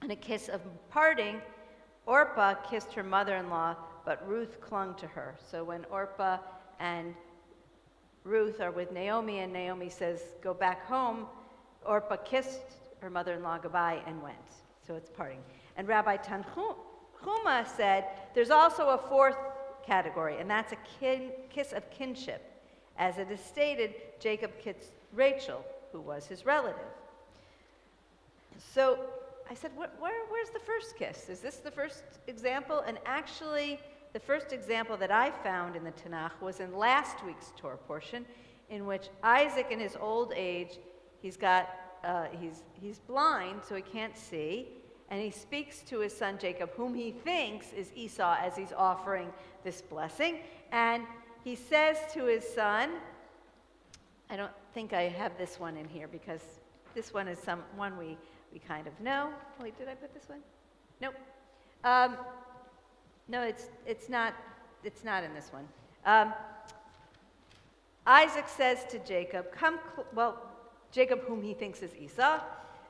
And a kiss of parting, Orpah kissed her mother-in-law, but Ruth clung to her. So when Orpah and Ruth are with Naomi, and Naomi says, go back home, Orpah kissed her mother-in-law goodbye and went. So it's parting. And Rabbi Tanhuma said, there's also a fourth category, and that's a kiss of kinship. As it is stated, Jacob kissed Rachel, who was his relative. So I said, where's the first kiss? Is this the first example? And actually, the first example that I found in the Tanakh was in last week's Torah portion, in which Isaac, in his old age, he's blind, so he can't see, and he speaks to his son Jacob, whom he thinks is Esau, as he's offering this blessing. And he says to his son, I don't think I have this one in here because this one is one we kind of know. Wait, did I put this one? Nope. No, it's not in this one. Isaac says to Jacob, Jacob, whom he thinks is Esau,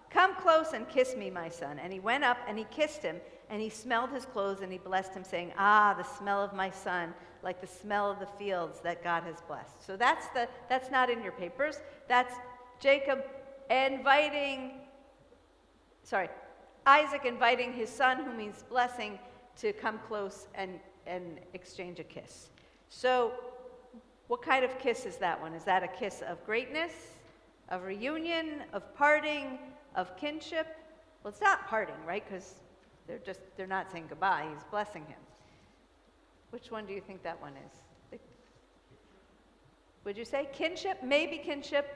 come close and kiss me, my son. And he went up and he kissed him, and he smelled his clothes, and he blessed him, saying, the smell of my son, like the smell of the fields that God has blessed. So that's not in your papers. That's Isaac inviting his son, whom he's blessing, to come close and exchange a kiss. So what kind of kiss is that one? Is that a kiss of greatness, of reunion, of parting, of kinship? Well, it's not parting, right? Because they're not saying goodbye. He's blessing him. Which one do you think that one is? Would you say kinship? Maybe kinship.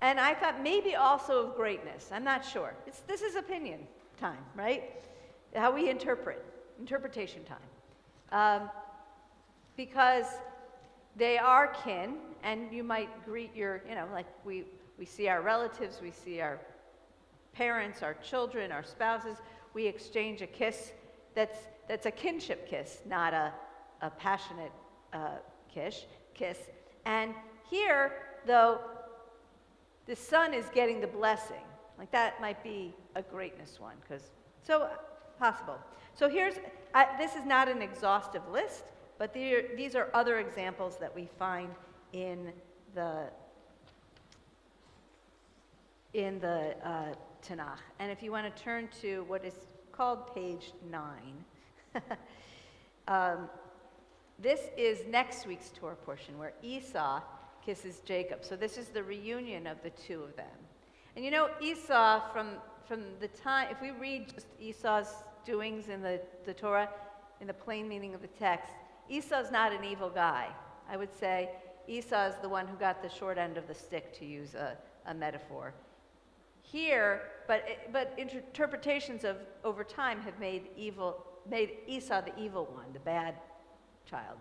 And I thought maybe also of greatness. I'm not sure. This is opinion time, right? How we interpretation time. Because they are kin, and you might greet like we see our relatives, we see our parents, our children, our spouses. We exchange a kiss that's a kinship kiss, not a passionate kiss. And here, though, the son is getting the blessing. Like that might be a greatness one, so possible. So this is not an exhaustive list, but these are other examples that we find in the Tanakh. And if you want to turn to what is called page 9, this is next week's Torah portion where Esau kisses Jacob. So this is the reunion of the two of them. And Esau, from the time, if we read just Esau's doings in the Torah, in the plain meaning of the text, Esau's not an evil guy. I would say Esau is the one who got the short end of the stick, to use a metaphor. Here, but interpretations of over time have made Esau the evil one, the bad child,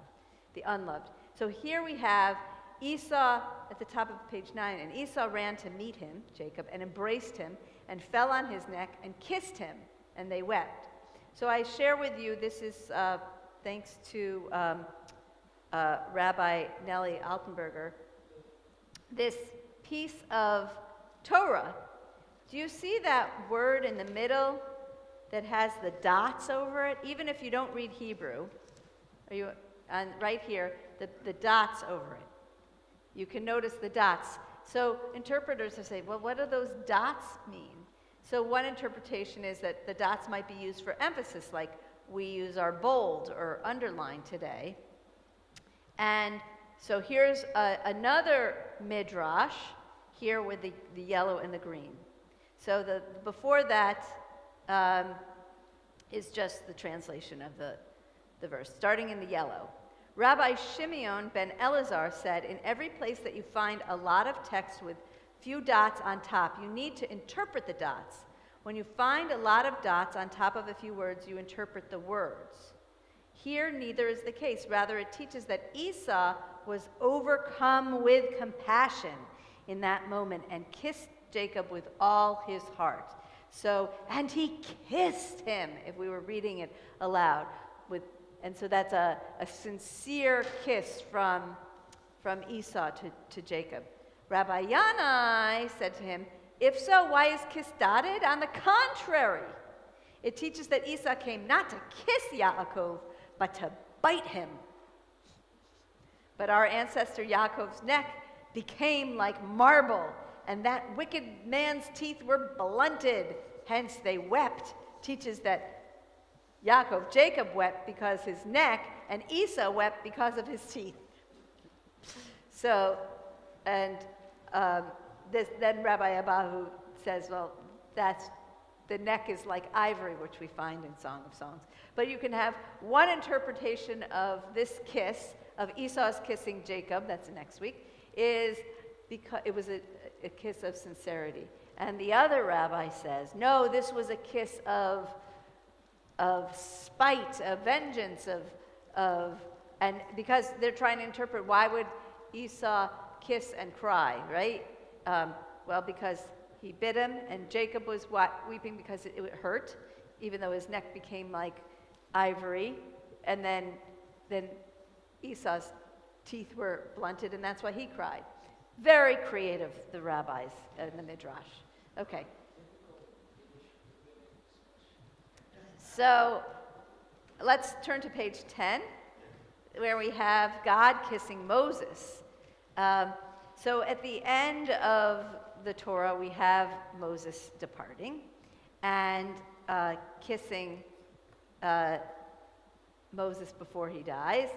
the unloved. So here we have Esau at the top of page 9, and Esau ran to meet him, Jacob, and embraced him, and fell on his neck, and kissed him, and they wept. So I share with you, this is thanks to Rabbi Nellie Altenberger, this piece of Torah. Do you see that word in the middle that has the dots over it? Even if you don't read Hebrew, right here, the dots over it. You can notice the dots. So interpreters will say, well, what do those dots mean? So one interpretation is that the dots might be used for emphasis, like we use our bold or underline today. And so here's another midrash here with the yellow and the green. So before that is just the translation of the verse, starting in the yellow. Rabbi Shimeon ben Elazar said, in every place that you find a lot of text with few dots on top, you need to interpret the dots. When you find a lot of dots on top of a few words, you interpret the words. Here, neither is the case. Rather, it teaches that Esau was overcome with compassion in that moment and kissed Jacob with all his heart. So, and he kissed him, if we were reading it aloud. And so that's a sincere kiss from Esau to Jacob. Rabbi Yanai said to him, if so, why is kiss dotted? On the contrary, it teaches that Esau came not to kiss Yaakov, but to bite him. But our ancestor Yaakov's neck became like marble, and that wicked man's teeth were blunted, hence they wept. Teaches that Jacob wept because his neck, and Esau wept because of his teeth. So, and then Rabbi Abahu says, well, the neck is like ivory, which we find in Song of Songs. But you can have one interpretation of this kiss, of Esau's kissing Jacob, that's next week, is because it was a kiss of sincerity. And the other rabbi says, no, this was a kiss of spite, of vengeance, and because they're trying to interpret why would Esau kiss and cry, right? Well, because he bit him, and Jacob was weeping because it hurt, even though his neck became like ivory, and then Esau's teeth were blunted, and that's why he cried. Very creative, the rabbis in the Midrash. Okay. So let's turn to page 10, where we have God kissing Moses. So at the end of the Torah, we have Moses departing and kissing Moses before he dies.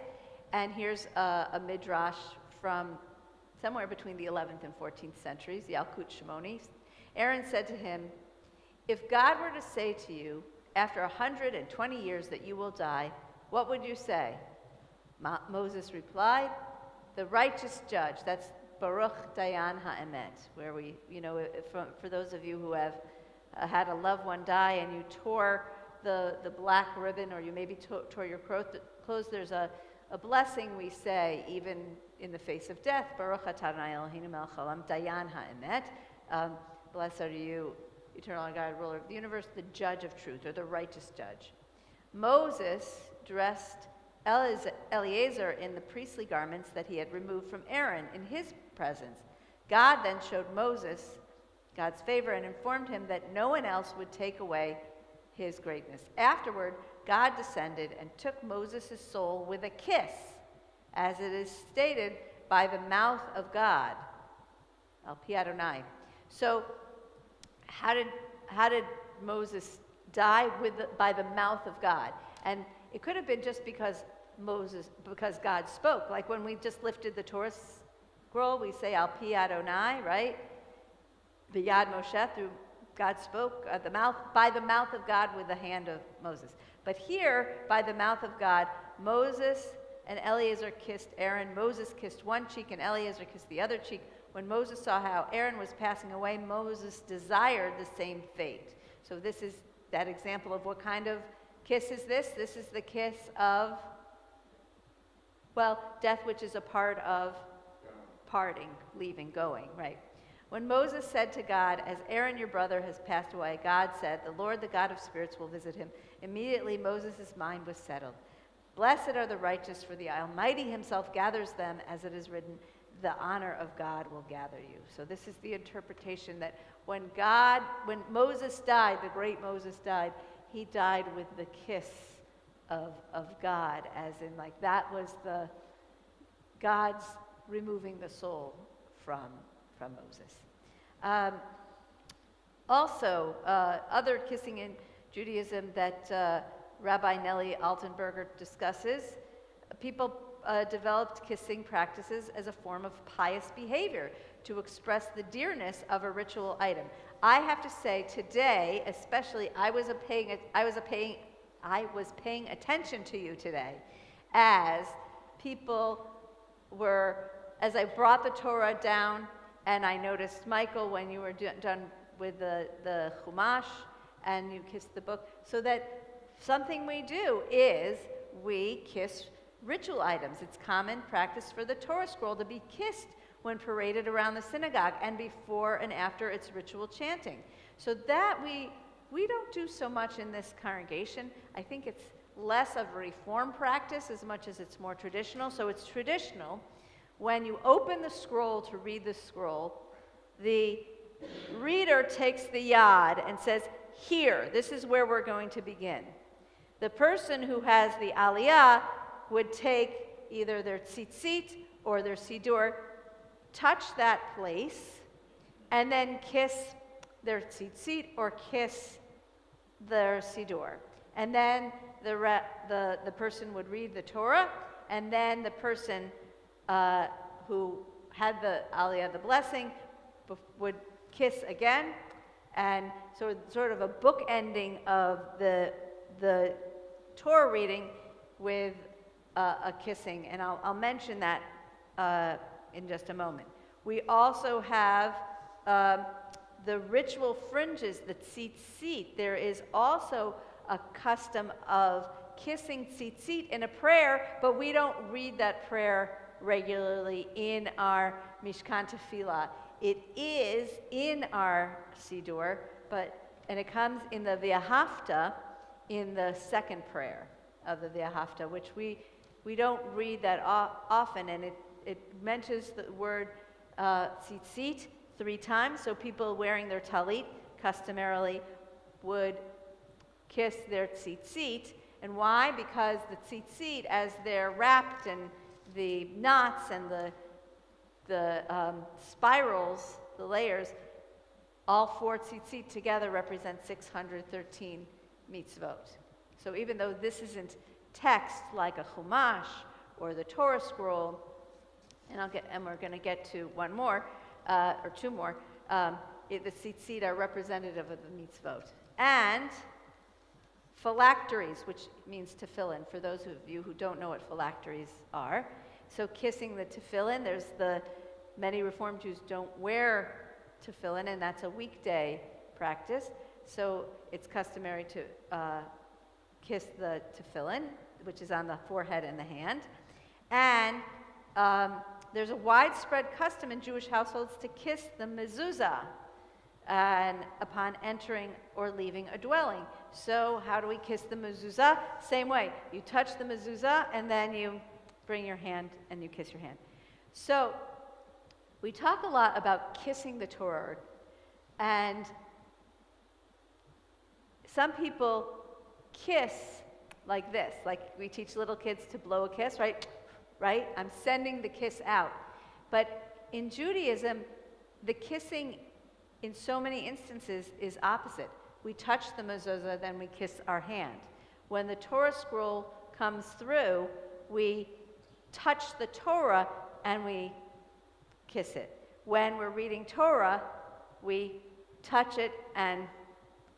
And here's a midrash from somewhere between the 11th and 14th centuries, Yalkut Shimoni. Aaron said to him, if God were to say to you, after 120 years that you will die, what would you say? Moses replied, the righteous judge. That's Baruch Dayan HaEmet, where we, for those of you who have had a loved one die and you tore the black ribbon, or you maybe tore your clothes, there's a blessing we say even in the face of death. Baruch atah Adonai Eloheinu melech haolam Dayan HaEmet. Blessed are you, eternal God, ruler of the universe, the judge of truth, or the righteous judge. Moses dressed Eleazar in the priestly garments that he had removed from Aaron in his presence. God then showed Moses God's favor and informed him that no one else would take away his greatness. Afterward, God descended and took Moses' soul with a kiss, as it is stated, by the mouth of God. Al pi Adonai. So, how did Moses die by the mouth of God? And it could have been just because God spoke. Like when we just lifted the Torah scroll, we say Al pi Adonai, right? B'yad Moshe, through God spoke by the mouth of God with the hand of Moses. But here, by the mouth of God, Moses and Eleazar kissed Aaron. Moses kissed one cheek and Eleazar kissed the other cheek. When Moses saw how Aaron was passing away, Moses desired the same fate. So this is that example of what kind of kiss is this? This is the kiss of, well, death, which is a part of parting, leaving, going, right? When Moses said to God, "As Aaron your brother has passed away," God said, "The Lord, the God of spirits, will visit him." Immediately Moses' mind was settled. "Blessed are the righteous, for the Almighty himself gathers them, as it is written, the honor of God will gather you." So this is the interpretation that when Moses died, the great Moses died, he died with the kiss of God, as in like that was the God's removing the soul from Moses. Also, other kissing in Judaism that Rabbi Nellie Altenberger discusses, people developed kissing practices as a form of pious behavior to express the dearness of a ritual item. I have to say today, especially, I was paying attention to you today as people were, as I brought the Torah down, and I noticed, Michael, when you were done with the Chumash and you kissed the book, so that something we do is we kiss ritual items. It's common practice for the Torah scroll to be kissed when paraded around the synagogue and before and after its ritual chanting. So that we don't do so much in this congregation. I think it's less of a reform practice as much as it's more traditional. So it's traditional. When you open the scroll to read the scroll, the reader takes the yad and says, "Here, this is where we're going to begin." The person who has the aliyah would take either their tzitzit or their siddur, touch that place, and then kiss their tzitzit or kiss their siddur. And then the person would read the Torah, and then the person who had the aliyah, the blessing, would kiss again, and so sort of a bookending of the Torah reading with a kissing, and I'll mention that in just a moment. We also have the ritual fringes, the tzitzit. There is also a custom of kissing tzitzit in a prayer, but we don't read that prayer regularly in our Mishkan Tefillah. It is in our Siddur, and it comes in the V'ahavta, in the second prayer of the V'ahavta, which we don't read that often, and it mentions the word tzitzit 3 times, so people wearing their talit customarily would kiss their tzitzit. And why? Because the tzitzit, as they're wrapped in the knots and the spirals, the layers, all 4 tzitzit together represent 613 mitzvot. So even though this isn't text like a Chumash or the Torah scroll, and we're going to get to one more or 2 more, the tzitzit are representative of the mitzvot. And phylacteries, which means tefillin, for those of you who don't know what phylacteries are. So kissing the tefillin, many Reform Jews don't wear tefillin, and that's a weekday practice. So it's customary to kiss the tefillin, which is on the forehead and the hand. And there's a widespread custom in Jewish households to kiss the mezuzah and upon entering or leaving a dwelling. So how do we kiss the mezuzah? Same way. You touch the mezuzah, and then you bring your hand and you kiss your hand. So we talk a lot about kissing the Torah, and some people kiss like this, like we teach little kids to blow a kiss, right? Right? I'm sending the kiss out. But in Judaism, the kissing in so many instances is opposite. We touch the mezuzah, then we kiss our hand. When the Torah scroll comes through, we touch the Torah and we kiss it. When we're reading Torah, we touch it and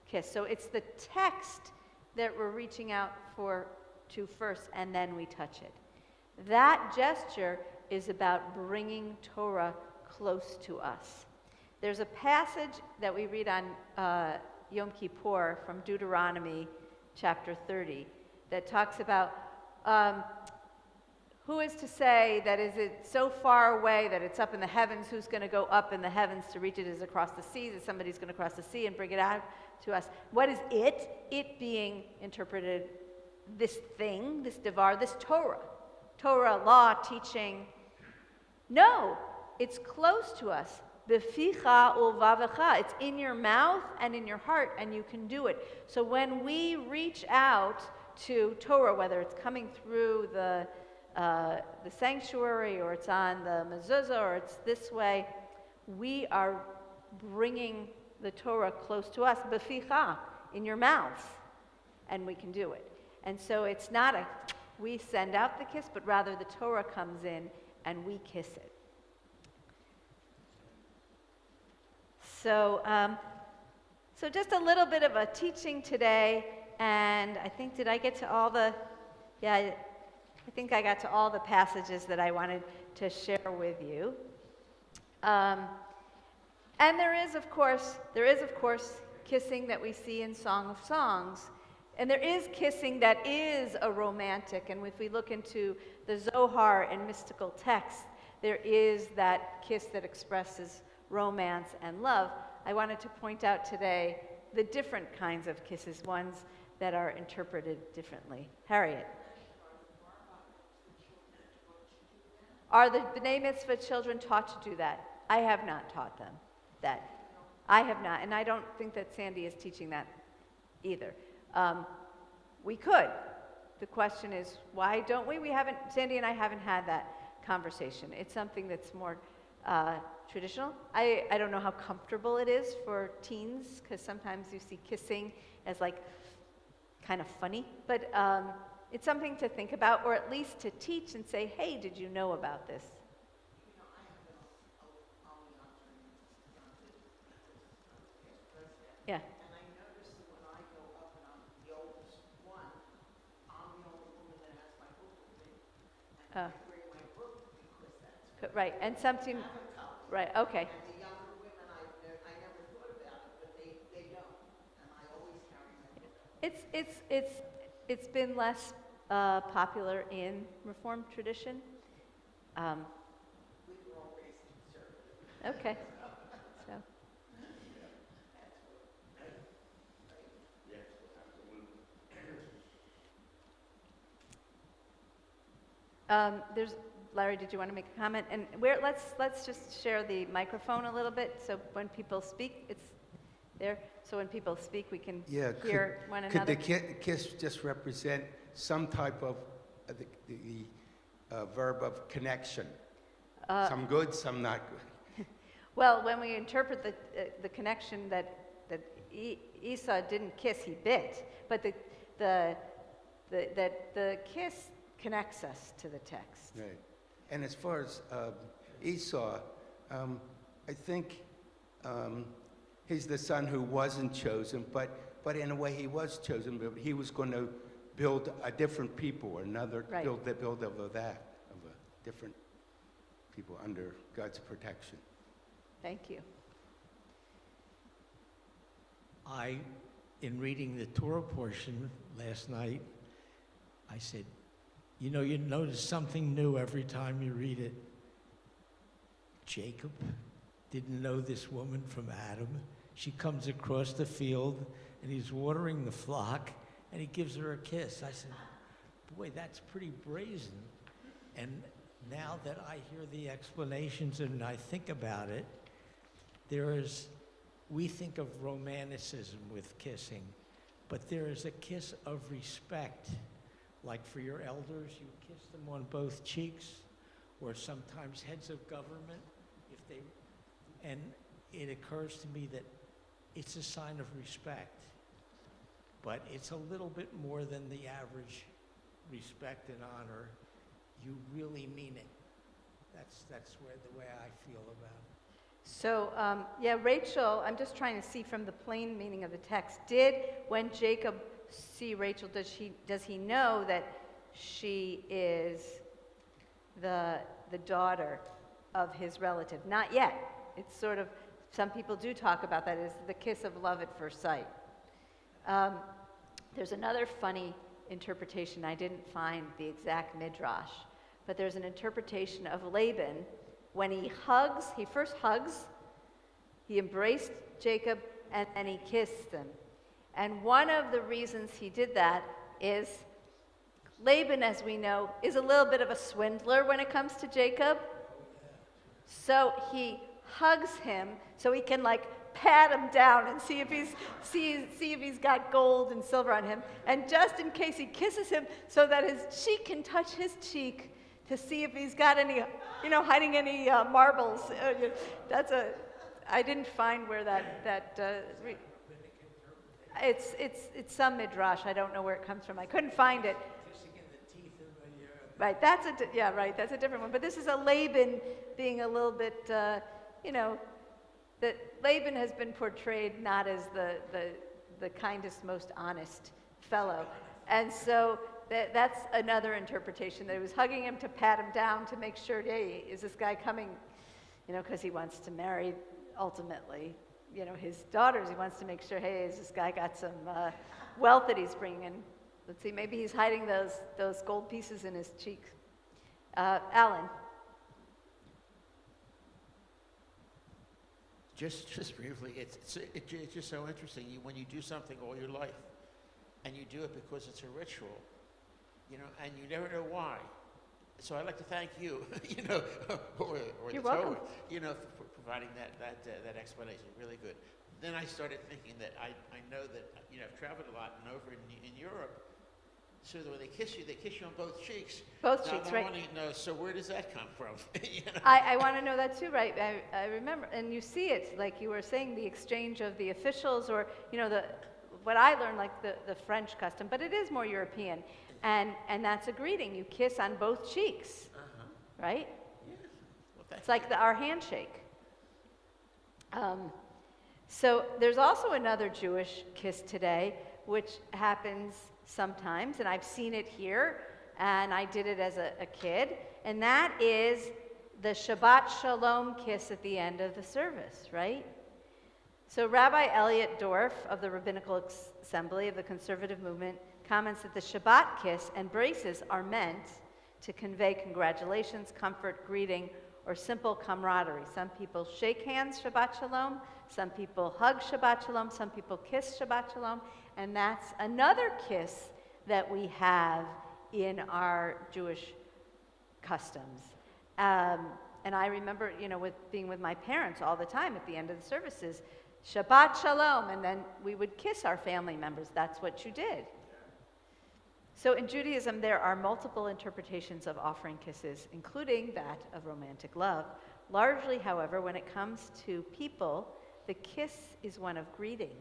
kiss. So it's the text that we're reaching out to first, and then we touch it. That gesture is about bringing Torah close to us. There's a passage that we read on Yom Kippur from Deuteronomy chapter 30 that talks about Who is to say that is it so far away that it's up in the heavens? Who's going to go up in the heavens to reach it? Is it across the sea? That somebody's going to cross the sea and bring it out to us? What is it? It being interpreted, this thing, this devar, this Torah. Torah, law, teaching. No, it's close to us. Beficha ulvavecha. It's in your mouth and in your heart, and you can do it. So when we reach out to Torah, whether it's coming through the sanctuary, or it's on the mezuzah, or it's this way, we are bringing the Torah close to us. Beficha, in your mouth, and we can do it. And so it's not we send out the kiss, but rather the Torah comes in and we kiss it. So, so just a little bit of a teaching today, and I think, did I get to all the, yeah, I think I got to all the passages that I wanted to share with you. And there is, of course, kissing that we see in Song of Songs. And there is kissing that is a romantic, and if we look into the Zohar and mystical texts, there is that kiss that expresses romance and love. I wanted to point out today the different kinds of kisses, ones that are interpreted differently. Harriet. Are the B'nai Mitzvah children taught to do that? I have not taught them that. I have not, and I don't think that Sandy is teaching that either. We could. The question is, why don't we? Sandy and I haven't had that conversation. It's something that's more traditional. I don't know how comfortable it is for teens, because sometimes you see kissing as like kind of funny, but it's something to think about, or at least to teach and say, hey, did you know about this? Yeah. And I notice that when I go up and I'm the oldest one, I'm the only woman that has my book with me. And I bring my book because that's Right, and something, right, okay. And the younger women, I never thought about it, but they don't. And I always carry my book. It's been less popular in Reformed tradition. We were all raised conservative. Okay, so. There's Larry. Did you want to make a comment? And let's just share the microphone a little bit, so when people speak, it's there. So when people speak, we can hear one Could another. the kiss just represent some type of the verb of connection? Some good, some not good. Well, when we interpret the connection that Esau didn't kiss, he bit, but the kiss connects us to the text. Right. And as far as Esau, I think he's the son who wasn't chosen, but in a way he was chosen. But he was going to build a different people, another Right. build of a different people under God's protection. Thank you. In reading the Torah portion last night, I said, you know, you notice something new every time you read it. Jacob didn't know this woman from Adam. She comes across the field, and he's watering the flock, and he gives her a kiss. I said, boy, that's pretty brazen. And now that I hear the explanations and I think about it, we think of romanticism with kissing, but there is a kiss of respect. Like for your elders, you kiss them on both cheeks, or sometimes heads of government, and it occurs to me that it's a sign of respect, but it's a little bit more than the average respect and honor. You really mean it. That's the way I feel about it. So, Rachel, I'm just trying to see from the plain meaning of the text. When Jacob see Rachel, does he know that she is the daughter of his relative? Not yet. It's sort of, some people do talk about that as the kiss of love at first sight. There's another funny interpretation. I didn't find the exact midrash, but there's an interpretation of Laban when he first hugs, he embraced Jacob, and he kissed him. And one of the reasons he did that is Laban, as we know, is a little bit of a swindler when it comes to Jacob. So he hugs him so he can like pat him down and see if he's got gold and silver on him. And just in case, he kisses him so that his cheek can touch his cheek to see if he's got any, hiding any marbles. I didn't find where it's some midrash. I don't know where it comes from. I couldn't find it. Right, that's a different one. But this is a Laban being a little bit, that Laban has been portrayed not as the kindest, most honest fellow. And so that's another interpretation, that he was hugging him to pat him down to make sure, hey, is this guy coming, because he wants to marry, ultimately, his daughters. He wants to make sure, hey, has this guy got some wealth that he's bringing in? Let's see, maybe he's hiding those gold pieces in his cheeks. Alan. Just briefly, it's just so interesting. When you do something all your life, and you do it because it's a ritual, and you never know why. So I'd like to thank you, or You're the welcome. Torah, for providing that explanation. Really good. Then I started thinking that I know that I've traveled a lot, and over in Europe, so that when they kiss you on both cheeks. Both now, cheeks, I right? want to know, so where does that come from? I want to know that too, right? I remember, and you see it, like you were saying, the exchange of the officials, or what I learned, like the French custom, but it is more European, and that's a greeting. You kiss on both cheeks, right? Yeah. Well, It's like our handshake. So there's also another Jewish kiss today, which happens sometimes, and I've seen it here, and I did it as a kid, and that is the Shabbat Shalom kiss at the end of the service, right? So Rabbi Elliot Dorff of the Rabbinical Assembly of the Conservative Movement comments that the Shabbat kiss and braces are meant to convey congratulations, comfort, greeting, or simple camaraderie. Some people shake hands Shabbat Shalom, some people hug Shabbat Shalom, some people kiss Shabbat Shalom, and that's another kiss that we have in our Jewish customs. And I remember, being with my parents all the time at the end of the services, Shabbat Shalom, and then we would kiss our family members. That's what you did. So in Judaism, there are multiple interpretations of offering kisses, including that of romantic love. Largely, however, when it comes to people, the kiss is one of greeting.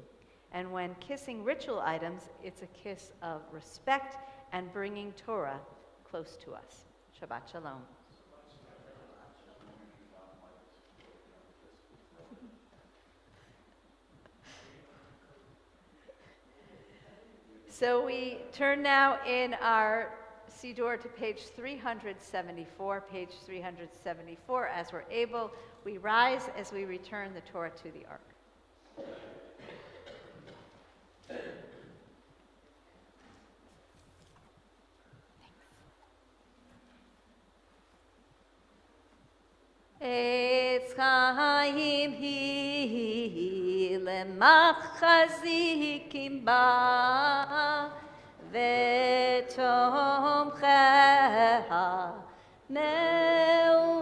And when kissing ritual items, it's a kiss of respect and bringing Torah close to us. Shabbat Shalom. So we turn now in our Siddur to page 374. Page 374, as we're able, we rise as we return the Torah to the ark. Eitz chaim hi lemachzikim ba v'tomcheha meushar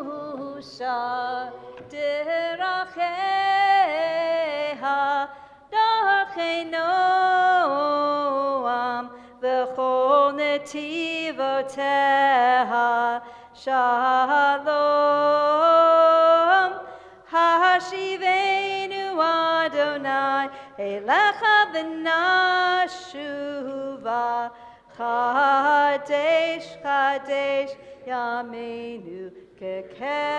deracheha darchei noam v'chol netivoteha shalom hashivenu Adonai elecha v'nashuva chadesh chadesh yameinu kekedem.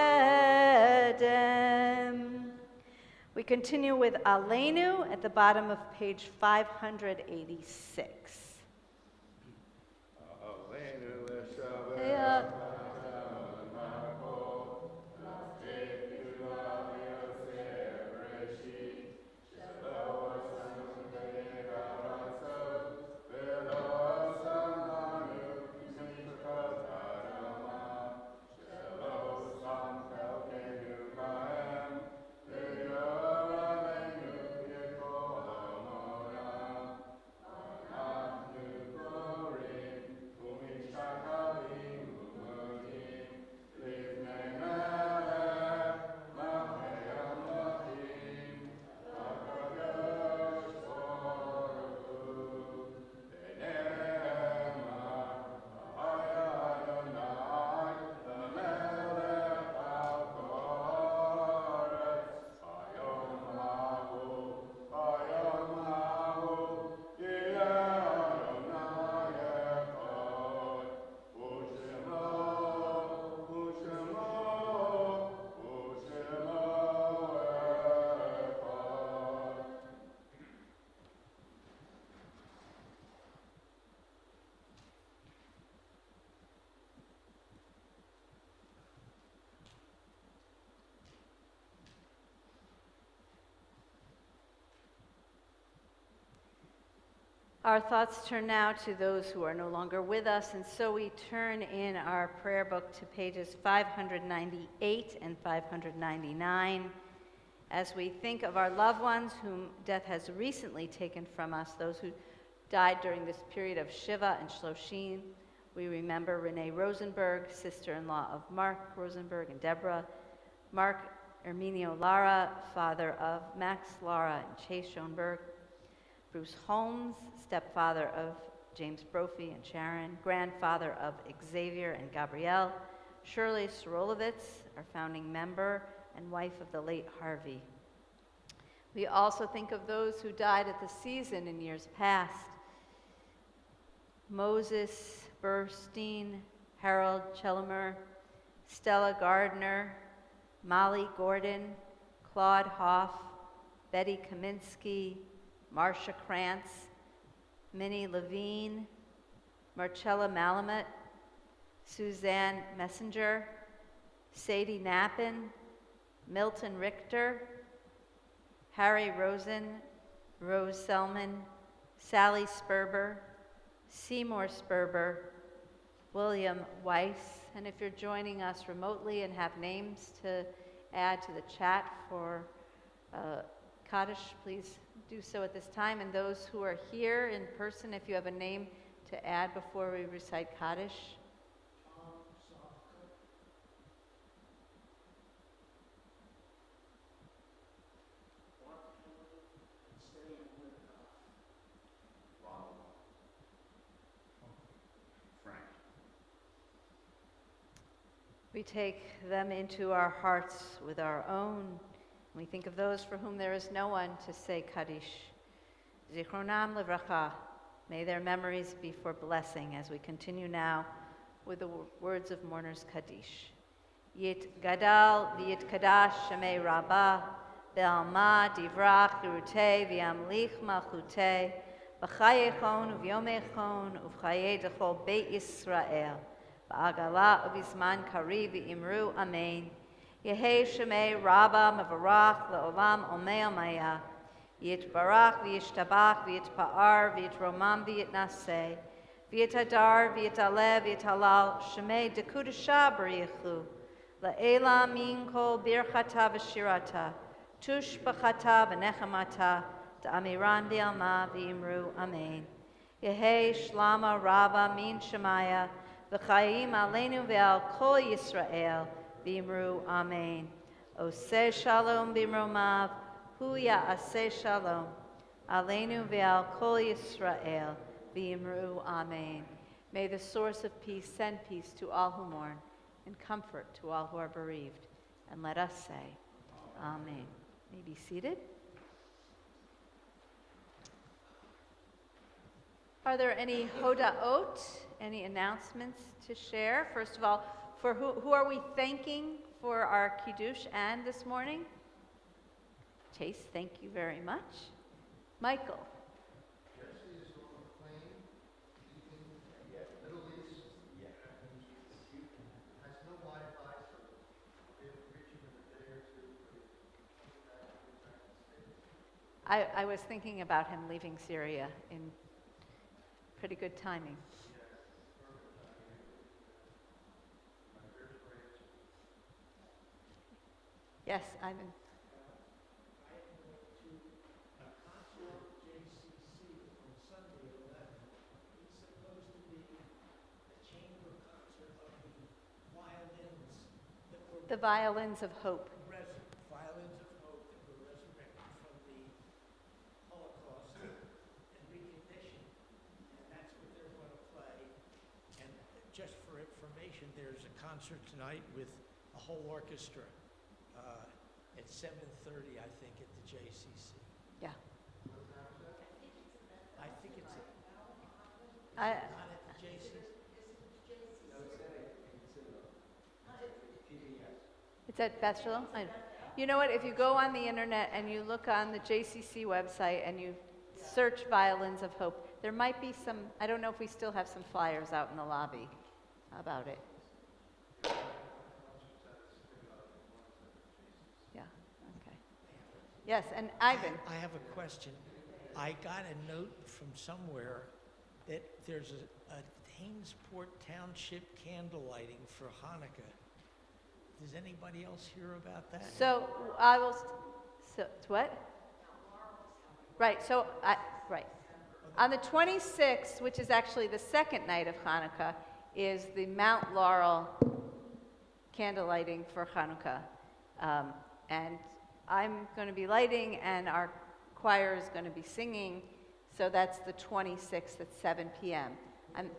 We continue with Aleinu at the bottom of page 586. Yeah. Our thoughts turn now to those who are no longer with us, and so we turn in our prayer book to pages 598 and 599 as we think of our loved ones whom death has recently taken from us, those who died during this period of Shiva and Shloshim. We remember Renee Rosenberg, sister-in-law of Mark Rosenberg and Deborah, Mark Erminio Lara, father of Max Lara and Chase Schoenberg, Bruce Holmes, stepfather of James Brophy and Sharon, grandfather of Xavier and Gabrielle, Shirley Sorolovitz, our founding member and wife of the late Harvey. We also think of those who died at the season in years past. Moses Burstein, Harold Chelmer, Stella Gardner, Molly Gordon, Claude Hoff, Betty Kaminsky, Marcia Krantz, Minnie Levine, Marcella Malamet, Suzanne Messenger, Sadie Knappen, Milton Richter, Harry Rosen, Rose Selman, Sally Sperber, Seymour Sperber, William Weiss, and if you're joining us remotely and have names to add to the chat for Kaddish, please do so at this time. And those who are here in person, if you have a name to add before we recite Kaddish. We take them into our hearts with our own. We think of those for whom there is no one to say Kaddish. Zichronam Livracha. May their memories be for blessing as we continue now with the words of mourners Kaddish. Yit Gadal v'yit Kadash Shemei Rabbah Be'alma Divrach Yerutei V'yamlich Malchutei B'chayechon U'vyomechon U'v'chayei Dechol Beit Yisrael Ba'agala U'bizman Kari V'imru Amen. Yehei Shemei Rabba Mavarach Le'olam Omei Omaya Yitbarach V'yishtabach V'yitpa'ar V'yitromam V'yitnaseh V'yitadar V'yitaleh V'yitalal Shemei Dekudasha B'richu La'ela Min Kol Birchata V'shirata Tush B'chata V'nechamata Da'amiran V'yalma V'imru Amen. Yehei Shlama Rabba Min Shemaya V'chayim Aleinu V'al Kol Yisrael V'imru Amen. Oseh Shalom B'imromav Hu Ya'aseh Shalom Aleinu V'al Kol Yisrael V'imru Amen. May the source of peace send peace to all who mourn and comfort to all who are bereaved. And let us say, Amen. May be seated. Are there any hodaot, any announcements to share? First of all, for who are we thanking for our kiddush and this morning? Chase, thank you very much. Michael. Jesse is on a plane leaving the Middle East. Has no Wi-Fi, so we'll reach him in a day or two. I was thinking about him leaving Syria in pretty good timing. Yes, Ivan. The Violins of Hope. Violins of Hope that were resurrected from the Holocaust and recognition, and that's what they're going to play. And just for information, there's a concert tonight with a whole orchestra at 7:30, I think, at the JCC. Yeah. I think it's I, not at the JCC. It's at Beth Shalom? You know what, if you go on the internet and you look on the JCC website and you search Violins of Hope, there might be some, I don't know if we still have some flyers out in the lobby about it. Yeah, okay. Yes, and Ivan. I have a question. I got a note from somewhere that there's a Hainesport Township candle lighting for Hanukkah. Does anybody else hear about that? So it's what? Right, right. On the 26th, which is actually the second night of Hanukkah, is the Mount Laurel candle lighting for Hanukkah. And I'm going to be lighting, and our choir is going to be singing. So that's the 26th at 7 p.m. I'm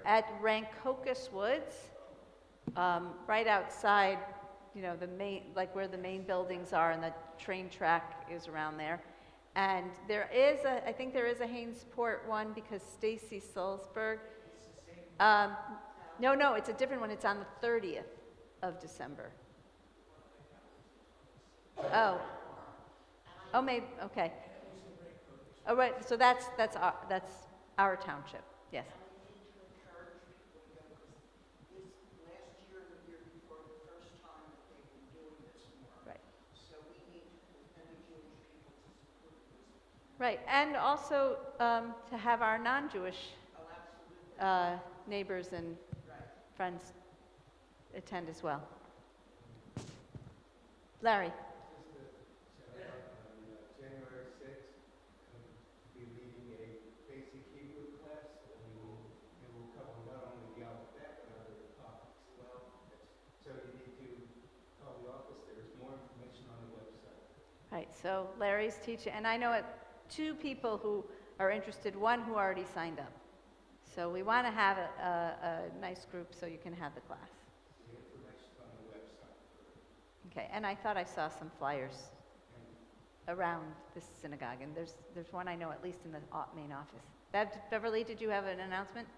at Rancocas Woods, right outside, the main, like where the main buildings are, and the train track is around there. And I think there is a Hainesport one because Stacy Sulzberg. No, it's a different one. It's on the 30th of December. Oh, maybe, okay. Oh, right, so that's our township, yes. Last year and the year before, the first time that they've been doing this more. Right. So we need many Jewish people to support this. Right, and also to have our non-Jewish neighbors and friends attend as well. Larry. January 6th, be leading a basic Hebrew class, and it will cover not only the alphabet, but other topics as well. So you need to call the office. There is more information on the website. Right, so Larry's teaching, and I know two people who are interested, one who already signed up. So we want to have a nice group so you can have the class. The information on the website. Okay, and I thought I saw some flyers around this synagogue, and there's one I know at least in the main office. Beverly, did you have an announcement?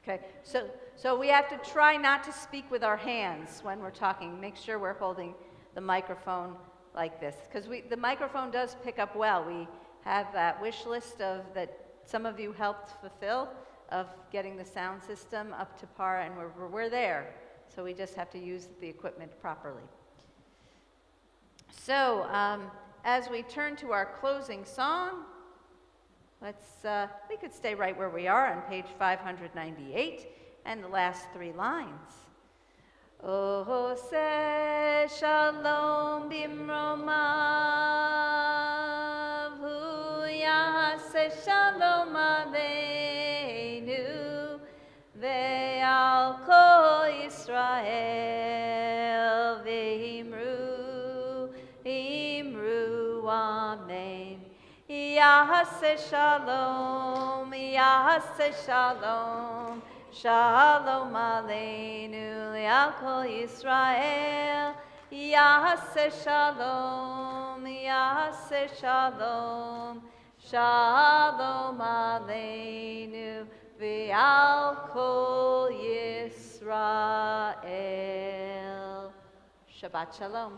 Okay, so we have to try not to speak with our hands when we're talking. Make sure we're holding the microphone like this, because the microphone does pick up well. We have that wish list that some of you helped fulfill of getting the sound system up to par, and we're there. So we just have to use the equipment properly. So as we turn to our closing song, we could stay right where we are on page 598 and the last three lines. Oh, say shalom bimromav, hu yaseh shalom aleinu, ve'al kol Yisrael, ve'imru, imru, amen. Yaseh shalom, shalom aleinu le'al kol Yisrael. Yaseh shalom, shalom aleinu ve'al kol Yisrael. Shabbat shalom.